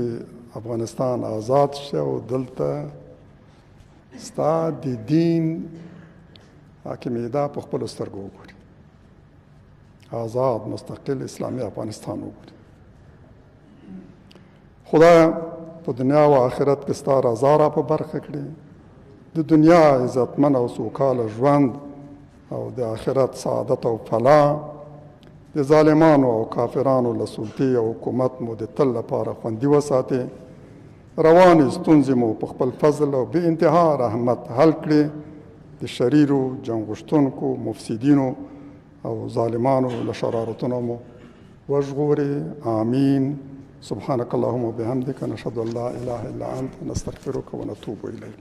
افغانستان آزاد شي او دلته ستا د دین حاکمیدا په خپلو سترګو وګوري، آزاد مستقل اسلامي افغانستان وګوري. خدایه په دنیا او آخرت کې ستا رضا را په برخه کړي، د دنیا عزتمن او سوکاله ژوند او د آخرت سعادت او فلاح، د ظالمانو او کافرانو له سلطې او حکومت مو د تل لپاره خوندي وساتې. روانې ستونزې مو په خپل فضل او بې انتها رحمت حل کړي، د شریرو جنګ غوښتونکو مفسدینو او ظالمانو له شرارتونو مو وژغوري. آمین. سبحانك اللهم وبحمدك نشهد ان لا اله الا انت نستغفرك ونتوب اليك.